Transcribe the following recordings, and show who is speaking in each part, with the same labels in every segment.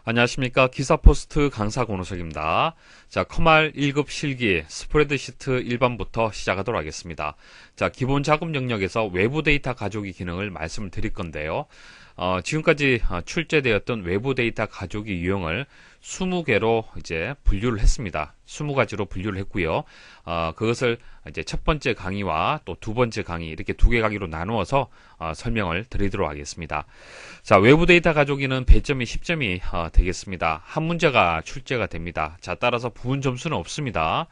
Speaker 1: 안녕하십니까. 기사포스트 강사 권호석입니다. 자, 커말 1급 실기 스프레드시트 일반부터 시작하도록 하겠습니다. 자, 기본 작업 영역에서 외부 데이터 가져오기 기능을 말씀을 드릴 건데요. 지금까지 출제되었던 외부 데이터 가져오기 유형을 20개로 이제 분류를 했습니다. 20가지로 분류를 했고요. 그것을 이제 첫 번째 강의와 또 두 번째 강의 이렇게 두 개 강의로 나누어서 설명을 드리도록 하겠습니다. 자, 외부 데이터 가져오기는 배점이 10점이 되겠습니다. 한 문제가 출제가 됩니다. 자, 따라서 부분 점수는 없습니다.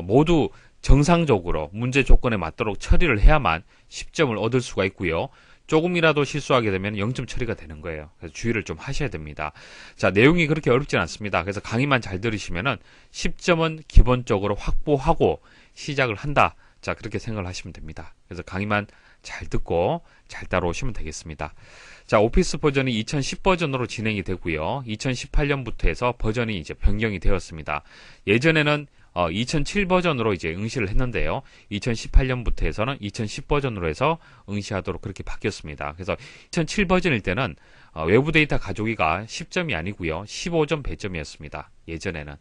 Speaker 1: 모두 정상적으로 문제 조건에 맞도록 처리를 해야만 10점을 얻을 수가 있고요. 조금이라도 실수하게 되면 0점 처리가 되는 거예요. 그래서 주의를 좀 하셔야 됩니다. 자, 내용이 그렇게 어렵진 않습니다. 그래서 강의만 잘 들으시면은 10점은 기본적으로 확보하고 시작을 한다. 자, 그렇게 생각을 하시면 됩니다. 그래서 강의만 잘 듣고 잘 따라오시면 되겠습니다. 자, 오피스 버전이 2010 버전으로 진행이 되고요. 2018년부터 해서 버전이 이제 변경이 되었습니다. 예전에는 2007 버전으로 이제 응시를 했는데요. 2018년부터 해서는 2010 버전으로 해서 응시하도록 그렇게 바뀌었습니다. 그래서 2007 버전일 때는 외부 데이터 가져오기가 10점이 아니고요. 15점 배점이었습니다. 예전에는.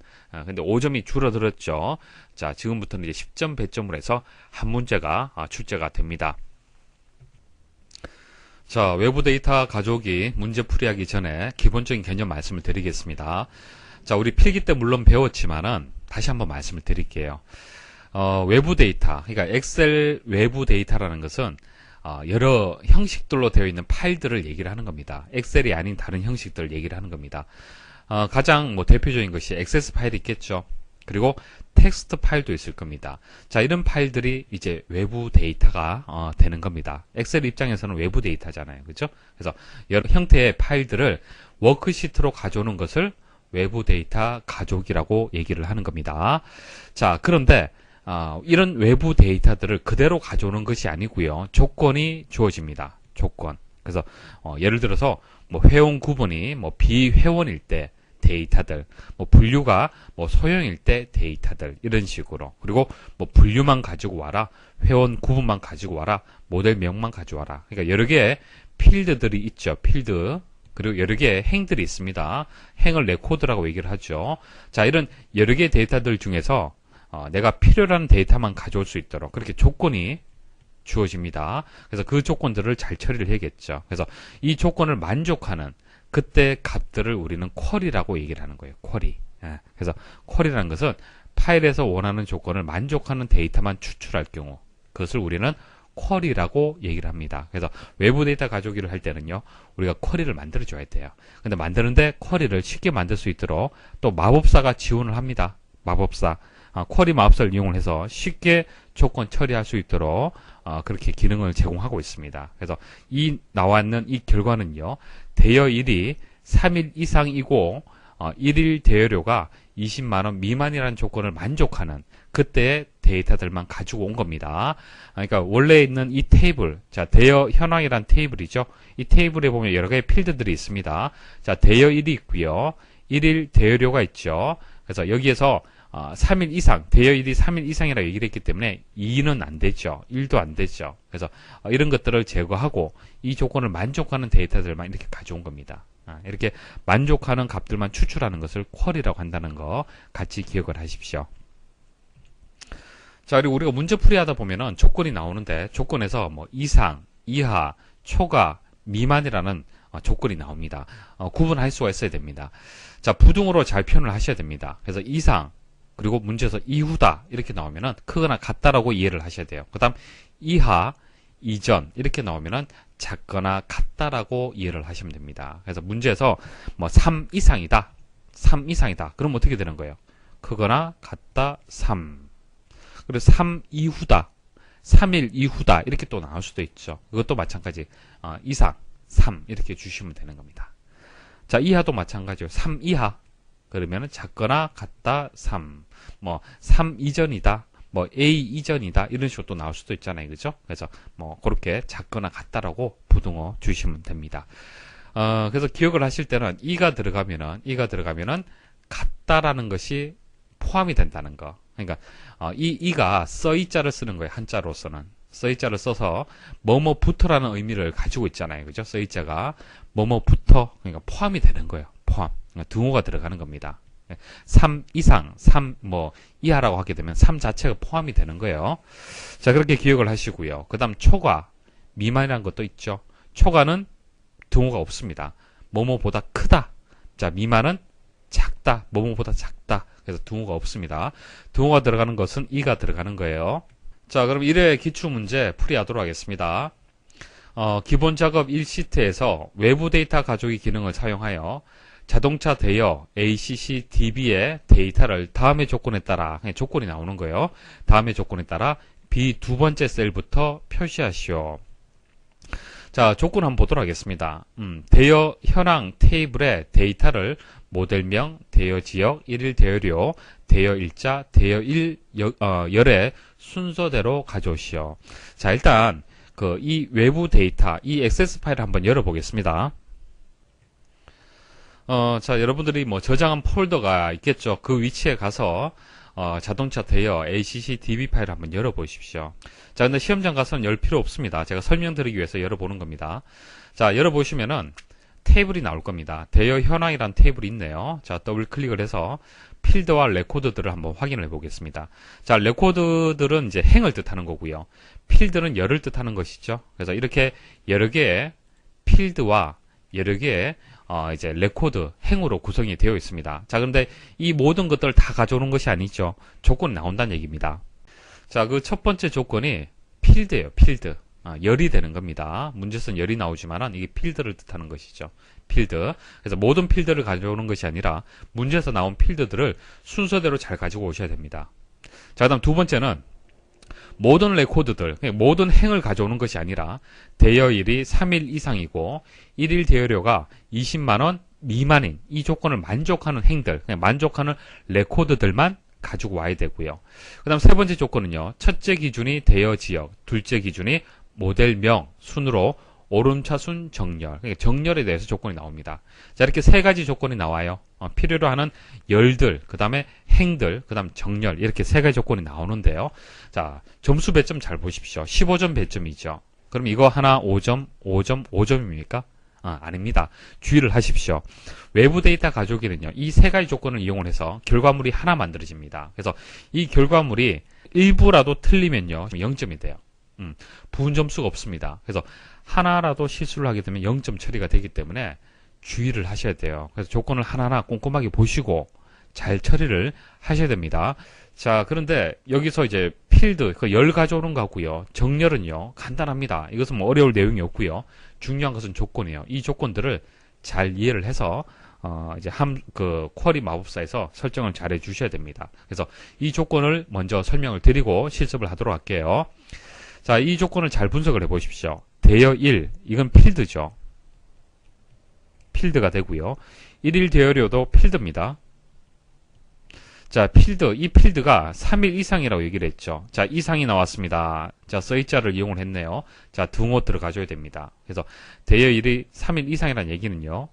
Speaker 1: 근데 5점이 줄어들었죠. 자, 지금부터는 이제 10점 배점으로 해서 한 문제가 출제가 됩니다. 자, 외부 데이터 가져오기 문제 풀이하기 전에 기본적인 개념 말씀을 드리겠습니다. 자, 우리 필기 때 물론 배웠지만은 다시 한번 말씀을 드릴게요. 외부 데이터, 그러니까 엑셀 외부 데이터라는 것은 여러 형식들로 되어 있는 파일들을 얘기를 하는 겁니다. 엑셀이 아닌 다른 형식들을 얘기를 하는 겁니다. 가장 대표적인 것이 액세스 파일이 있겠죠. 그리고 텍스트 파일도 있을 겁니다. 자, 이런 파일들이 이제 외부 데이터가 되는 겁니다. 엑셀 입장에서는 외부 데이터잖아요. 그렇죠? 그래서 여러 형태의 파일들을 워크시트로 가져오는 것을 외부 데이터 가져오기라고 얘기를 하는 겁니다. 자, 그런데 이런 외부 데이터들을 그대로 가져오는 것이 아니고요. 조건이 주어집니다. 조건. 그래서 예를 들어서 회원 구분이 비회원일 때 데이터들, 분류가 소형일 때 데이터들, 이런 식으로. 그리고 분류만 가지고 와라, 회원 구분만 가지고 와라, 모델명만 가져와라. 그러니까 여러 개의 필드들이 있죠. 필드. 그리고 여러 개의 행들이 있습니다. 행을 레코드라고 얘기를 하죠. 자, 이런 여러 개의 데이터들 중에서 내가 필요한 데이터만 가져올 수 있도록 그렇게 조건이 주어집니다. 그래서 그 조건들을 잘 처리를 해야겠죠. 그래서 이 조건을 만족하는 그때 값들을 우리는 쿼리라고 얘기를 하는 거예요. 쿼리. 그래서 쿼리라는 것은 파일에서 원하는 조건을 만족하는 데이터만 추출할 경우 그것을 우리는 쿼리라고 얘기를 합니다. 그래서 외부 데이터 가져오기를 할 때는요, 우리가 쿼리를 만들어줘야 돼요. 근데 만드는데 쿼리를 쉽게 만들 수 있도록 또 마법사가 지원을 합니다. 마법사. 쿼리 마법사를 이용을 해서 쉽게 조건 처리할 수 있도록 그렇게 기능을 제공하고 있습니다. 그래서 나왔는 이 결과는요, 대여일이 3일 이상이고 1일 대여료가 20만원 미만이라는 조건을 만족하는 그때의 데이터들만 가지고 온 겁니다. 그러니까 원래 있는 이 테이블, 자, 대여 현황이란 테이블이죠. 이 테이블에 보면 여러 가지 필드들이 있습니다. 자, 대여일이 있고요. 1일 대여료가 있죠. 그래서 여기에서 3일 이상, 대여일이 3일 이상이라고 얘기를 했기 때문에 2는 안 되죠. 1도 안 되죠. 그래서 이런 것들을 제거하고 이 조건을 만족하는 데이터들만 이렇게 가져온 겁니다. 이렇게 만족하는 값들만 추출하는 것을 쿼리라고 한다는 거 같이 기억을 하십시오. 자, 그리고 우리가 문제풀이 하다 보면은 조건이 나오는데 조건에서 이상, 이하, 초과, 미만이라는 조건이 나옵니다. 구분할 수가 있어야 됩니다. 자, 부등호로 잘 표현을 하셔야 됩니다. 그래서 이상, 그리고 문제에서 이후다 이렇게 나오면은 크거나 같다라고 이해를 하셔야 돼요. 그 다음 이하, 이전 이렇게 나오면은 작거나 같다라고 이해를 하시면 됩니다. 그래서 문제에서 3 이상이다. 3 이상이다. 그럼 어떻게 되는 거예요? 크거나 같다 3. 그리고 3 이후다. 3일 이후다. 이렇게 또 나올 수도 있죠. 이것도 마찬가지. 이상, 3 이렇게 주시면 되는 겁니다. 자, 이하도 마찬가지요. 3 이하. 그러면은 작거나 같다 3. 3 이전이다. A 이전이다. 이런 식으로 또 나올 수도 있잖아요. 그죠? 그래서 그렇게 작거나 같다라고 부등호 주시면 됩니다. 그래서 기억을 하실 때는 이가 들어가면은 같다라는 것이 포함이 된다는 거. 그러니까 이가 써이자를 쓰는 거예요. 한자로서는 써이자를 써서 뭐뭐부터라는 의미를 가지고 있잖아요. 그죠? 써이자가 뭐뭐부터 그러니까 포함이 되는 거예요. 포함, 등호가 들어가는 겁니다. 3 이상, 3 이하라고 하게 되면 3 자체가 포함이 되는 거예요. 자, 그렇게 기억을 하시고요. 그 다음 초과, 미만이라는 것도 있죠. 초과는 등호가 없습니다. 뭐뭐보다 크다. 자, 미만은 작다. 뭐뭐보다 작다. 그래서 등호가 없습니다. 등호가 들어가는 것은 이가 들어가는 거예요. 자, 그럼 1회 기출문제 풀이하도록 하겠습니다. 기본 작업 1시트에서 외부 데이터 가져오기 기능을 사용하여 자동차 대여 ACC DB의 데이터를 다음의 조건에 따라, 조건이 나오는 거예요. 다음의 조건에 따라 B 두 번째 셀부터 표시하시오. 자, 조건 한번 보도록 하겠습니다. 대여 현황 테이블의 데이터를 모델명, 대여 지역, 일일 대여료, 대여 일자, 대여 열의 순서대로 가져오시오. 자, 일단 이 외부 데이터, 이 액세스 파일을 한번 열어보겠습니다. 자, 여러분들이 저장한 폴더가 있겠죠. 그 위치에 가서 자동차 대여 ACC DB 파일을 한번 열어보십시오. 자, 근데 시험장 가서는 열 필요 없습니다. 제가 설명드리기 위해서 열어보는 겁니다. 자, 열어보시면은 테이블이 나올 겁니다. 대여 현황이라는 테이블이 있네요. 자, 더블 클릭을 해서 필드와 레코드들을 한번 확인을 해 보겠습니다. 자, 레코드들은 이제 행을 뜻하는 거고요. 필드는 열을 뜻하는 것이죠. 그래서 이렇게 여러 개의 필드와 여러 개의 이제 레코드 행으로 구성이 되어 있습니다. 자, 그런데 이 모든 것들을 다 가져오는 것이 아니죠. 조건이 나온다는 얘기입니다. 자, 그 첫 번째 조건이 필드예요. 필드. 열이 되는 겁니다. 문제에서는 열이 나오지만은 이게 필드를 뜻하는 것이죠. 필드. 그래서 모든 필드를 가져오는 것이 아니라 문제에서 나온 필드들을 순서대로 잘 가지고 오셔야 됩니다. 자, 그다음 두 번째는 모든 레코드들, 모든 행을 가져오는 것이 아니라 대여일이 3일 이상이고 1일 대여료가 20만원 미만인 이 조건을 만족하는 행들, 만족하는 레코드들만 가지고 와야 되고요. 그 다음 세 번째 조건은요. 첫째 기준이 대여 지역, 둘째 기준이 모델명 순으로 오름차순 정렬, 그러니까 정렬에 대해서 조건이 나옵니다. 자, 이렇게 세 가지 조건이 나와요. 필요로 하는 열들, 그 다음에 행들, 그 다음 정렬, 이렇게 세 가지 조건이 나오는데요. 자, 점수 배점 잘 보십시오. 15점 배점이죠. 그럼 이거 하나 5점, 5점, 5점입니까? 아닙니다. 주의를 하십시오. 외부 데이터 가져오기는요, 이 세 가지 조건을 이용을 해서 결과물이 하나 만들어집니다. 그래서 이 결과물이 일부라도 틀리면요, 0점이 돼요. 부분 점수가 없습니다. 그래서 하나라도 실수를 하게 되면 0점 처리가 되기 때문에 주의를 하셔야 돼요. 그래서 조건을 하나하나 꼼꼼하게 보시고 잘 처리를 하셔야 됩니다. 자, 그런데 여기서 이제 필드, 열 가져오는 거고요. 정렬은요, 간단합니다. 이것은 어려울 내용이 없고요. 중요한 것은 조건이에요. 이 조건들을 잘 이해를 해서 이제 쿼리 마법사에서 설정을 잘 해주셔야 됩니다. 그래서 이 조건을 먼저 설명을 드리고 실습을 하도록 할게요. 자, 이 조건을 잘 분석을 해 보십시오. 대여 1, 이건 필드죠. 필드가 되고요. 1일 대여료도 필드입니다. 자, 이 필드가 3일 이상이라고 얘기를 했죠. 자, 이상이 나왔습니다. 자, 써있자를 이용을 했네요. 자, 등호 들어가줘야 됩니다. 그래서 대여일이 3일 이상이라는 얘기는요.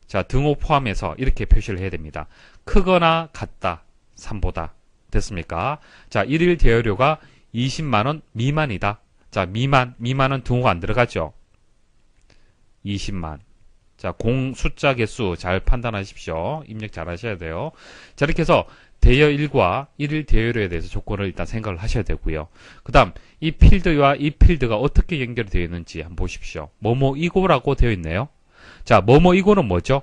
Speaker 1: 자, 등호 포함해서 이렇게 표시를 해야 됩니다. 크거나 같다. 3보다. 됐습니까? 자, 1일 대여료가 20만원 미만이다. 자, 미만은 등호가 안 들어가죠. 20만. 자, 숫자 개수 잘 판단하십시오. 입력 잘 하셔야 돼요. 자, 이렇게 해서 대여 1과 1일 대여료에 대해서 조건을 일단 생각을 하셔야 되고요. 그 다음, 이 필드와 이 필드가 어떻게 연결이 되어 있는지 한번 보십시오. 뭐뭐이고라고 되어 있네요. 자, 뭐뭐이고는 뭐죠?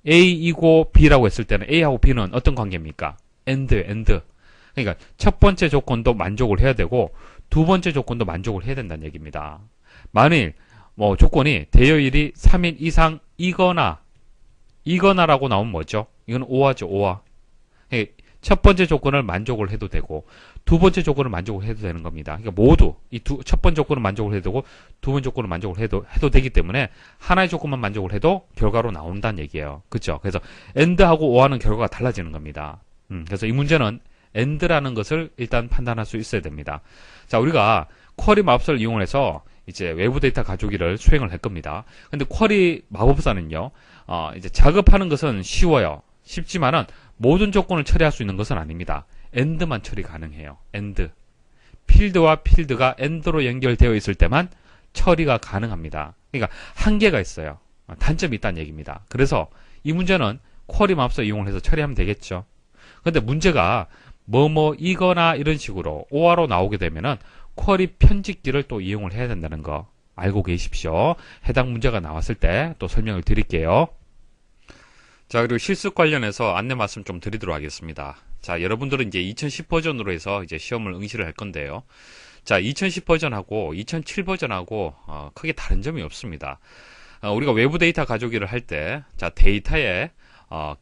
Speaker 1: A이고 B라고 했을 때는 A하고 B는 어떤 관계입니까? and. 그러니까 첫 번째 조건도 만족을 해야 되고 두 번째 조건도 만족을 해야 된다는 얘기입니다. 만일 조건이 대여일이 3일 이상이거나라고 나오면 뭐죠? 이건 오화죠, 오화. 첫 번째 조건을 만족을 해도 되고 두 번째 조건을 만족을 해도 되는 겁니다. 그러니까 모두 첫 번째 조건을 만족을 해도 되고 두 번째 조건을 만족을 해도 되기 때문에 하나의 조건만 만족을 해도 결과로 나온다는 얘기예요. 그렇죠? 그래서 and하고 or하는 결과가 달라지는 겁니다. 그래서 이 문제는 and라는 것을 일단 판단할 수 있어야 됩니다. 자, 우리가 쿼리 마법사를 이용해서 이제 외부 데이터 가져오기를 수행을 할 겁니다. 근데 쿼리 마법사는요, 이제 작업하는 것은 쉬워요. 쉽지만은 모든 조건을 처리할 수 있는 것은 아닙니다. and만 처리 가능해요. and. 필드와 필드가 and로 연결되어 있을 때만 처리가 가능합니다. 그러니까 한계가 있어요. 단점이 있다는 얘기입니다. 그래서 이 문제는 쿼리 맙서 이용을 해서 처리하면 되겠죠. 근데 문제가 이거나 이런 식으로 OR로 나오게 되면은 쿼리 편집기를 또 이용을 해야 된다는 거 알고 계십시오. 해당 문제가 나왔을 때 또 설명을 드릴게요. 자, 그리고 실습 관련해서 안내 말씀 좀 드리도록 하겠습니다. 자, 여러분들은 이제 2010 버전으로 해서 이제 시험을 응시를 할 건데요. 자, 2010 버전하고 2007 버전하고 크게 다른 점이 없습니다. 우리가 외부 데이터 가져오기를 할 때, 자, 데이터에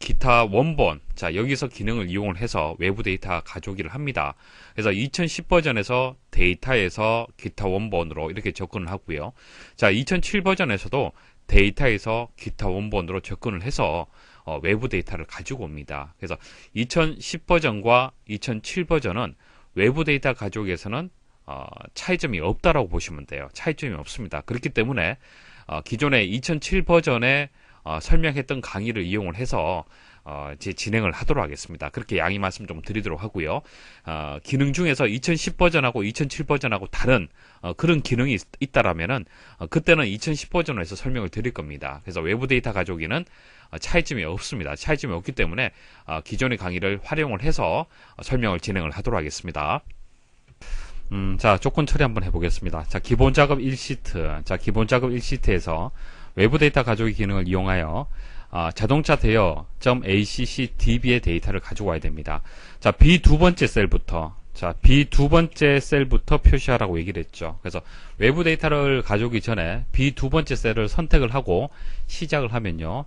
Speaker 1: 기타 원본, 자, 여기서 기능을 이용을 해서 외부 데이터 가져오기를 합니다. 그래서 2010 버전에서 데이터에서 기타 원본으로 이렇게 접근을 하고요. 자, 2007 버전에서도 데이터에서 기타 원본으로 접근을 해서 외부 데이터를 가지고 옵니다. 그래서 2010 버전과 2007 버전은 외부 데이터 가져오기에서는 차이점이 없다라고 보시면 돼요. 차이점이 없습니다. 그렇기 때문에 기존의 2007 버전에 설명했던 강의를 이용을 해서 이제 진행을 하도록 하겠습니다. 그렇게 양해 말씀 좀 드리도록 하고요. 기능 중에서 2010 버전하고 2007 버전하고 다른 그런 기능이 있다라면은 그때는 2010 버전으로 해서 설명을 드릴 겁니다. 그래서 외부 데이터 가져오기는 차이점이 없습니다. 차이점이 없기 때문에 기존의 강의를 활용을 해서 설명을 진행을 하도록 하겠습니다. 자, 조건 처리 한번 해보겠습니다. 자, 기본 작업 1시트. 자, 기본 작업 1시트에서 외부 데이터 가져오기 기능을 이용하여 자동차 대여 .accdb의 데이터를 가지고 와야 됩니다. 자, B 두 번째 셀부터, 자, B 두 번째 셀부터 표시하라고 얘기를 했죠. 그래서 외부 데이터를 가져오기 전에 B 두 번째 셀을 선택을 하고 시작을 하면요.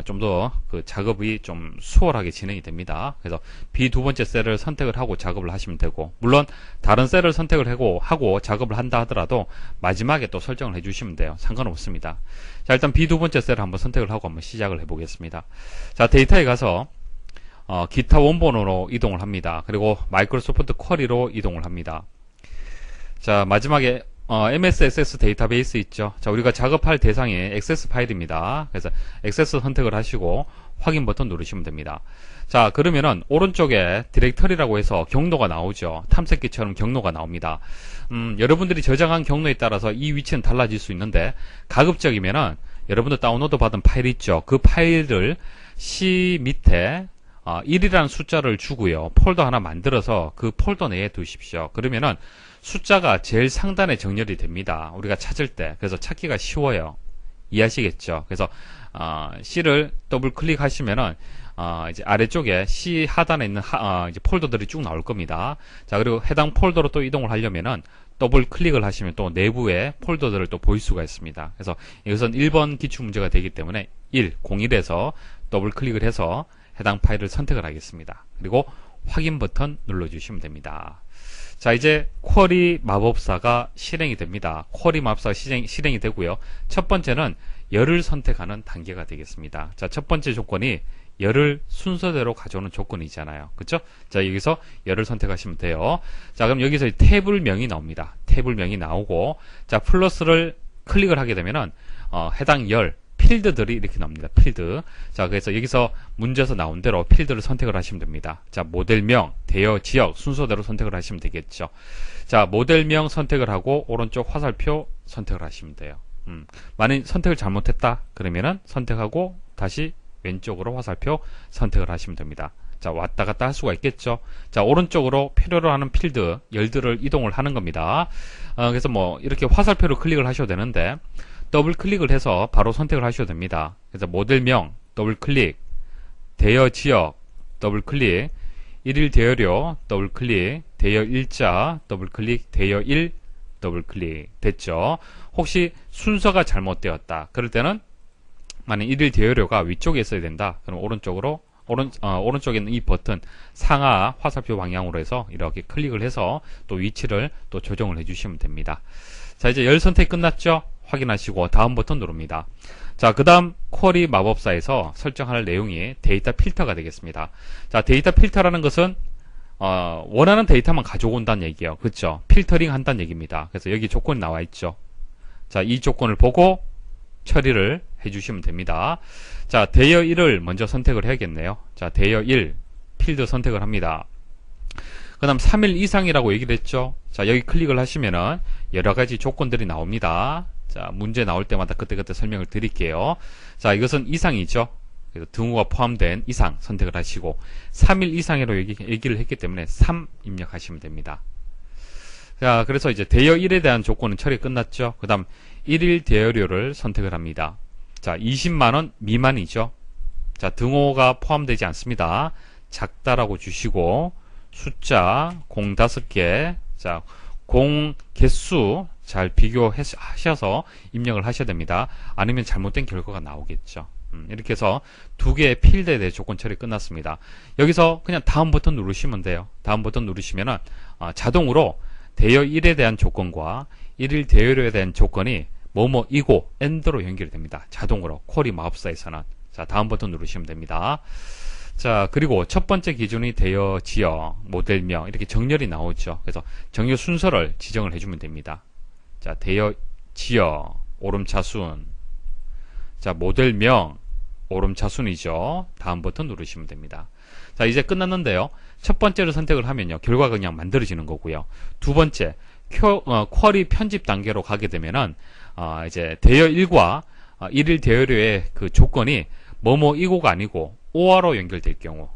Speaker 1: 좀 더 그 작업이 좀 수월하게 진행이 됩니다. 그래서 B 두 번째 셀을 선택을 하고 작업을 하시면 되고, 물론 다른 셀을 선택을 하고 작업을 한다 하더라도 마지막에 또 설정을 해주시면 돼요. 상관없습니다. 자, 일단 B 두 번째 셀을 한번 선택을 하고 한번 시작을 해보겠습니다. 자, 데이터에 가서 기타 원본으로 이동을 합니다. 그리고 마이크로소프트 쿼리로 이동을 합니다. 자, 마지막에 MS 액세스 데이터베이스 있죠. 자, 우리가 작업할 대상이 액세스 파일입니다. 그래서 액세스 선택을 하시고 확인 버튼 누르시면 됩니다. 자, 그러면은 오른쪽에 디렉터리라고 해서 경로가 나오죠. 탐색기처럼 경로가 나옵니다. 여러분들이 저장한 경로에 따라서 이 위치는 달라질 수 있는데, 가급적이면은 여러분들 다운로드 받은 파일 있죠. 그 파일을 C 밑에 1이라는 숫자를 주고요. 폴더 하나 만들어서 그 폴더 내에 두십시오. 그러면은 숫자가 제일 상단에 정렬이 됩니다. 우리가 찾을 때. 그래서 찾기가 쉬워요. 이해하시겠죠? 그래서 C를 더블 클릭하시면은 이제 아래쪽에 C 하단에 있는 이제 폴더들이 쭉 나올 겁니다. 자, 그리고 해당 폴더로 또 이동을 하려면은 더블 클릭을 하시면 또 내부의 폴더들을 또 보일 수가 있습니다. 그래서 이것은 1번 기출 문제가 되기 때문에 01에서 더블 클릭을 해서 해당 파일을 선택을 하겠습니다. 그리고 확인 버튼 눌러주시면 됩니다. 자, 이제 쿼리 마법사가 실행이 됩니다. 쿼리 마법사가 실행이 되고요. 첫 번째는 열을 선택하는 단계가 되겠습니다. 자, 첫 번째 조건이 열을 순서대로 가져오는 조건이잖아요. 그쵸? 자, 여기서 열을 선택하시면 돼요. 자, 그럼 여기서 테이블명이 나옵니다. 테이블명이 나오고, 자, 플러스를 클릭을 하게 되면은 해당 열 필드들이 이렇게 나옵니다. 필드. 자, 그래서 여기서 문제에서 나온 대로 필드를 선택을 하시면 됩니다. 자, 모델명, 대여 지역 순서대로 선택을 하시면 되겠죠. 자, 모델명 선택을 하고 오른쪽 화살표 선택을 하시면 돼요. 만약 선택을 잘못했다 그러면은 선택하고 다시 왼쪽으로 화살표 선택을 하시면 됩니다. 자, 왔다 갔다 할 수가 있겠죠. 자, 오른쪽으로 필요로 하는 필드 열들을 이동을 하는 겁니다. 그래서 뭐 이렇게 화살표로 클릭을 하셔도 되는데, 더블 클릭을 해서 바로 선택을 하셔도 됩니다. 그래서 모델명 더블 클릭, 대여 지역 더블 클릭, 일일 대여료 더블 클릭, 대여 일자 더블 클릭, 대여 일 더블 클릭. 됐죠? 혹시 순서가 잘못되었다 그럴 때는, 만약 일일 대여료가 위쪽에 있어야 된다 그럼 오른쪽으로 오른쪽에 있는 이 버튼 상하 화살표 방향으로 해서 이렇게 클릭을 해서 또 위치를 또 조정을 해주시면 됩니다. 자, 이제 열 선택 끝났죠? 확인하시고 다음 버튼 누릅니다. 자, 그 다음 쿼리 마법사에서 설정할 내용이 데이터 필터가 되겠습니다. 자, 데이터 필터라는 것은 원하는 데이터만 가져온다는 얘기예요. 그렇죠? 필터링 한다는 얘기입니다. 그래서 여기 조건이 나와 있죠. 자, 이 조건을 보고 처리를 해주시면 됩니다. 자, 대여 1을 먼저 선택을 해야겠네요. 자, 대여 1 필드 선택을 합니다. 그 다음 3일 이상이라고 얘기를 했죠. 자, 여기 클릭을 하시면은 여러가지 조건들이 나옵니다. 자, 문제 나올 때마다 그때그때 설명을 드릴게요. 자, 이것은 이상이죠. 그래서 등호가 포함된 이상 선택을 하시고 3일 이상으로 얘기를 했기 때문에 3 입력하시면 됩니다. 자, 그래서 이제 대여 1에 대한 조건은 처리 끝났죠. 그 다음 1일 대여료를 선택을 합니다. 자, 20만원 미만이죠. 자, 등호가 포함되지 않습니다. 작다라고 주시고 숫자 공 5개, 자, 공 개수 잘 비교하셔서 입력을 하셔야 됩니다. 아니면 잘못된 결과가 나오겠죠. 이렇게 해서 두 개의 필드에 대해 조건 처리 끝났습니다. 여기서 그냥 다음 버튼 누르시면 돼요. 다음 버튼 누르시면은 자동으로 대여 1에 대한 조건과 1일 대여료에 대한 조건이 뭐뭐이고 AND로 연결이 됩니다. 자동으로 쿼리 마법사에서는. 자, 다음 버튼 누르시면 됩니다. 자, 그리고 첫 번째 기준이 대여 지역, 모델명 이렇게 정렬이 나오죠. 그래서 정렬 순서를 지정을 해주면 됩니다. 자, 대여 지역, 오름차순, 자, 모델명, 오름차순이죠. 다음 버튼 누르시면 됩니다. 자, 이제 끝났는데요. 첫 번째를 선택을 하면요, 결과가 그냥 만들어지는 거고요. 두 번째, 쿼리 편집 단계로 가게 되면은 이제 대여 1과 1일 대여료의 그 조건이 뭐뭐이고가 아니고 OR로 연결될 경우,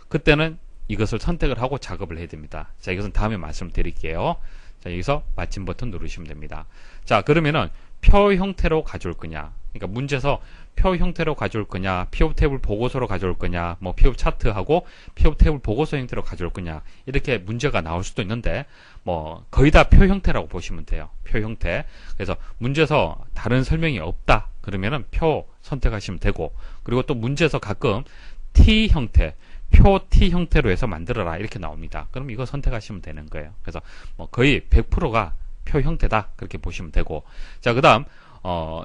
Speaker 1: 그때는 이것을 선택을 하고 작업을 해야 됩니다. 자, 이것은 다음에 말씀드릴게요. 자, 여기서 마침 버튼 누르시면 됩니다. 자, 그러면은 표 형태로 가져올 거냐, 그러니까 문제에서 표 형태로 가져올 거냐, 피업 테이블 보고서로 가져올 거냐, 뭐 피업 차트하고 피업 테이블 보고서 형태로 가져올 거냐, 이렇게 문제가 나올 수도 있는데 뭐 거의 다 표 형태라고 보시면 돼요. 표 형태. 그래서 문제에서 다른 설명이 없다 그러면은 표 선택하시면 되고, 그리고 또 문제에서 가끔 T 형태, 표 T 형태로 해서 만들어라 이렇게 나옵니다. 그럼 이거 선택하시면 되는 거예요. 그래서 뭐 거의 100%가 표 형태다 그렇게 보시면 되고, 자, 그 다음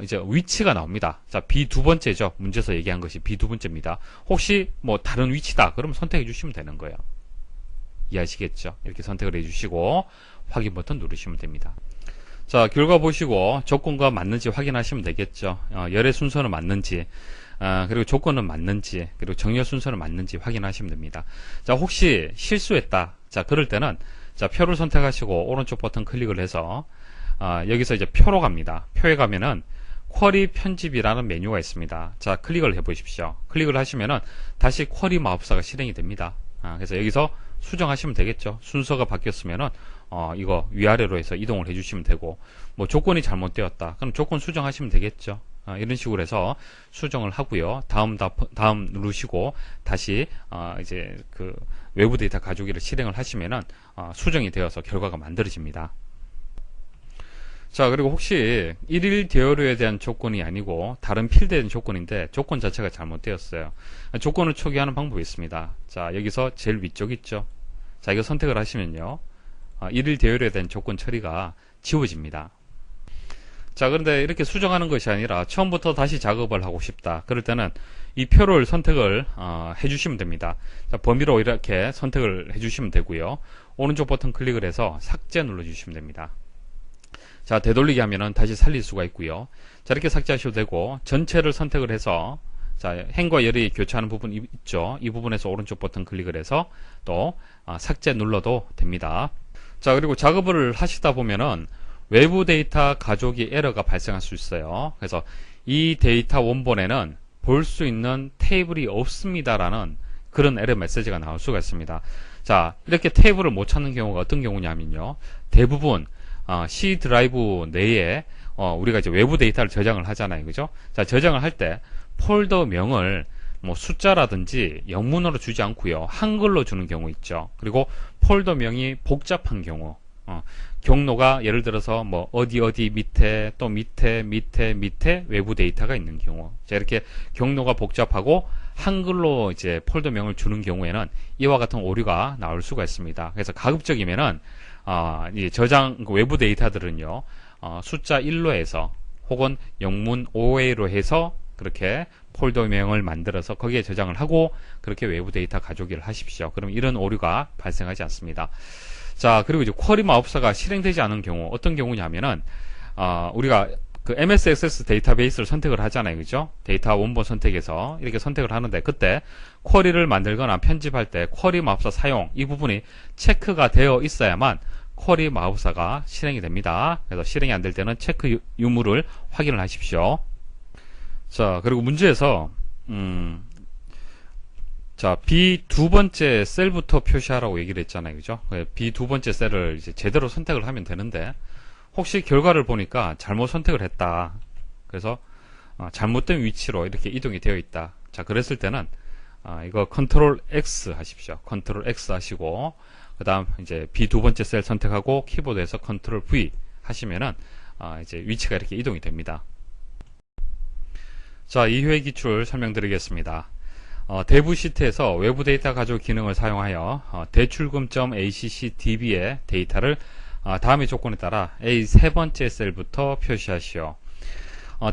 Speaker 1: 이제 위치가 나옵니다. 자, B 두 번째죠. 문제에서 얘기한 것이 B 두 번째입니다. 혹시 뭐 다른 위치다 그러면 선택해 주시면 되는 거예요. 이해하시겠죠? 이렇게 선택을 해 주시고 확인 버튼 누르시면 됩니다. 자, 결과 보시고 조건과 맞는지 확인하시면 되겠죠. 열의 순서는 맞는지, 그리고 조건은 맞는지, 그리고 정렬 순서는 맞는지 확인하시면 됩니다. 자, 혹시 실수했다. 자, 그럴 때는 자, 표를 선택하시고 오른쪽 버튼 클릭을 해서 여기서 이제 표로 갑니다. 표에 가면은 쿼리 편집이라는 메뉴가 있습니다. 자, 클릭을 해 보십시오. 클릭을 하시면은 다시 쿼리 마법사가 실행이 됩니다. 그래서 여기서 수정하시면 되겠죠. 순서가 바뀌었으면은 이거 위아래로 해서 이동을 해주시면 되고, 뭐 조건이 잘못되었다 그럼 조건 수정하시면 되겠죠. 이런 식으로 해서 수정을 하고요. 다음 누르시고 다시 이제 그 외부 데이터 가져오기를 실행을 하시면은 수정이 되어서 결과가 만들어집니다. 자, 그리고 혹시 1일 대여료에 대한 조건이 아니고 다른 필드에 대한 조건인데 조건 자체가 잘못되었어요. 조건을 초기화하는 방법이 있습니다. 자, 여기서 제일 위쪽 있죠. 자, 이거 선택을 하시면요, 1일 대여료에 대한 조건 처리가 지워집니다. 자, 그런데 이렇게 수정하는 것이 아니라 처음부터 다시 작업을 하고 싶다 그럴 때는 이 표를 선택을 해주시면 됩니다. 자, 범위로 이렇게 선택을 해주시면 되고요. 오른쪽 버튼 클릭을 해서 삭제 눌러주시면 됩니다. 자, 되돌리기 하면은 다시 살릴 수가 있고요. 자, 이렇게 삭제하셔도 되고, 전체를 선택을 해서 자, 행과 열이 교차하는 부분 있죠. 이 부분에서 오른쪽 버튼 클릭을 해서 또 삭제 눌러도 됩니다. 자, 그리고 작업을 하시다 보면은 외부 데이터 가져오기 에러가 발생할 수 있어요. 그래서 이 데이터 원본에는 볼 수 있는 테이블이 없습니다라는 그런 에러 메시지가 나올 수가 있습니다. 자, 이렇게 테이블을 못 찾는 경우가 어떤 경우냐면요, 대부분 C 드라이브 내에 우리가 이제 외부 데이터를 저장을 하잖아요. 그죠? 자, 저장을 할 때 폴더명을 뭐 숫자라든지 영문으로 주지 않고요, 한글로 주는 경우 있죠. 그리고 폴더명이 복잡한 경우, 경로가 예를 들어서 뭐 어디 밑에 또 밑에 외부 데이터가 있는 경우, 자, 이렇게 경로가 복잡하고 한글로 이제 폴더명을 주는 경우에는 이와 같은 오류가 나올 수가 있습니다. 그래서 가급적이면은 이 저장 외부 데이터들은요, 숫자 1로 해서 혹은 영문 OA로 해서 그렇게 폴더명을 만들어서 거기에 저장을 하고 그렇게 외부 데이터 가져오기를 하십시오. 그럼 이런 오류가 발생하지 않습니다. 자, 그리고 이제 쿼리 마법사가 실행되지 않은 경우, 어떤 경우냐면은 우리가 그 MS 액세스 데이터베이스를 선택을 하잖아요. 그죠? 데이터 원본 선택해서 이렇게 선택을 하는데, 그때 쿼리를 만들거나 편집할 때 쿼리 마법사 사용 이 부분이 체크가 되어 있어야만 쿼리 마법사가 실행이 됩니다. 그래서 실행이 안 될 때는 체크 유무를 확인을 하십시오. 자, 그리고 문제에서 자, B 두 번째 셀부터 표시하라고 얘기를 했잖아요. 그죠? B 두 번째 셀을 이제 제대로 선택을 하면 되는데, 혹시 결과를 보니까 잘못 선택을 했다. 그래서 잘못된 위치로 이렇게 이동이 되어 있다. 자, 그랬을 때는 이거 컨트롤 X 하십시오. 컨트롤 X 하시고, 그 다음 이제 B 두 번째 셀 선택하고 키보드에서 컨트롤 V 하시면은 이제 위치가 이렇게 이동이 됩니다. 자, 2회 기출 설명드리겠습니다. 대부 시트에서 외부 데이터 가족 기능을 사용하여 대출금.accdb의 데이터를 다음의 조건에 따라 A 세 번째 셀부터 표시하시오.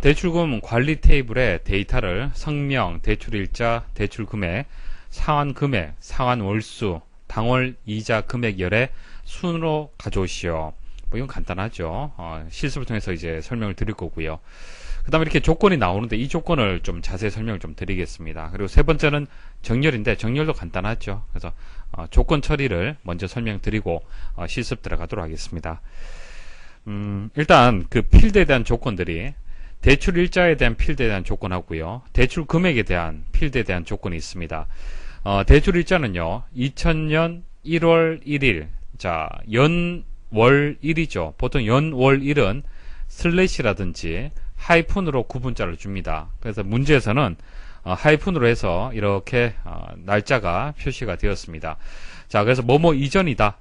Speaker 1: 대출금 관리 테이블에 데이터를 성명, 대출일자, 대출금액, 상환금액, 상환월수, 당월 이자 금액열의 순으로 가져오시오. 뭐 이건 간단하죠. 실습을 통해서 이제 설명을 드릴 거고요. 그 다음에 이렇게 조건이 나오는데 이 조건을 좀 자세히 설명을 좀 드리겠습니다. 그리고 세 번째는 정렬인데 정렬도 간단하죠. 그래서 조건 처리를 먼저 설명드리고 실습 들어가도록 하겠습니다. 일단 그 필드에 대한 조건들이 대출 일자에 대한 필드에 대한 조건하고요. 대출 금액에 대한 필드에 대한 조건이 있습니다. 대출 일자는요. 2000년 1월 1일 자 연월 1이죠. 보통 연월 1은 슬래시라든지 하이픈으로 구분자를 줍니다. 그래서 문제에서는 하이픈으로 해서 이렇게 날짜가 표시가 되었습니다. 자, 그래서 뭐뭐 이전이다.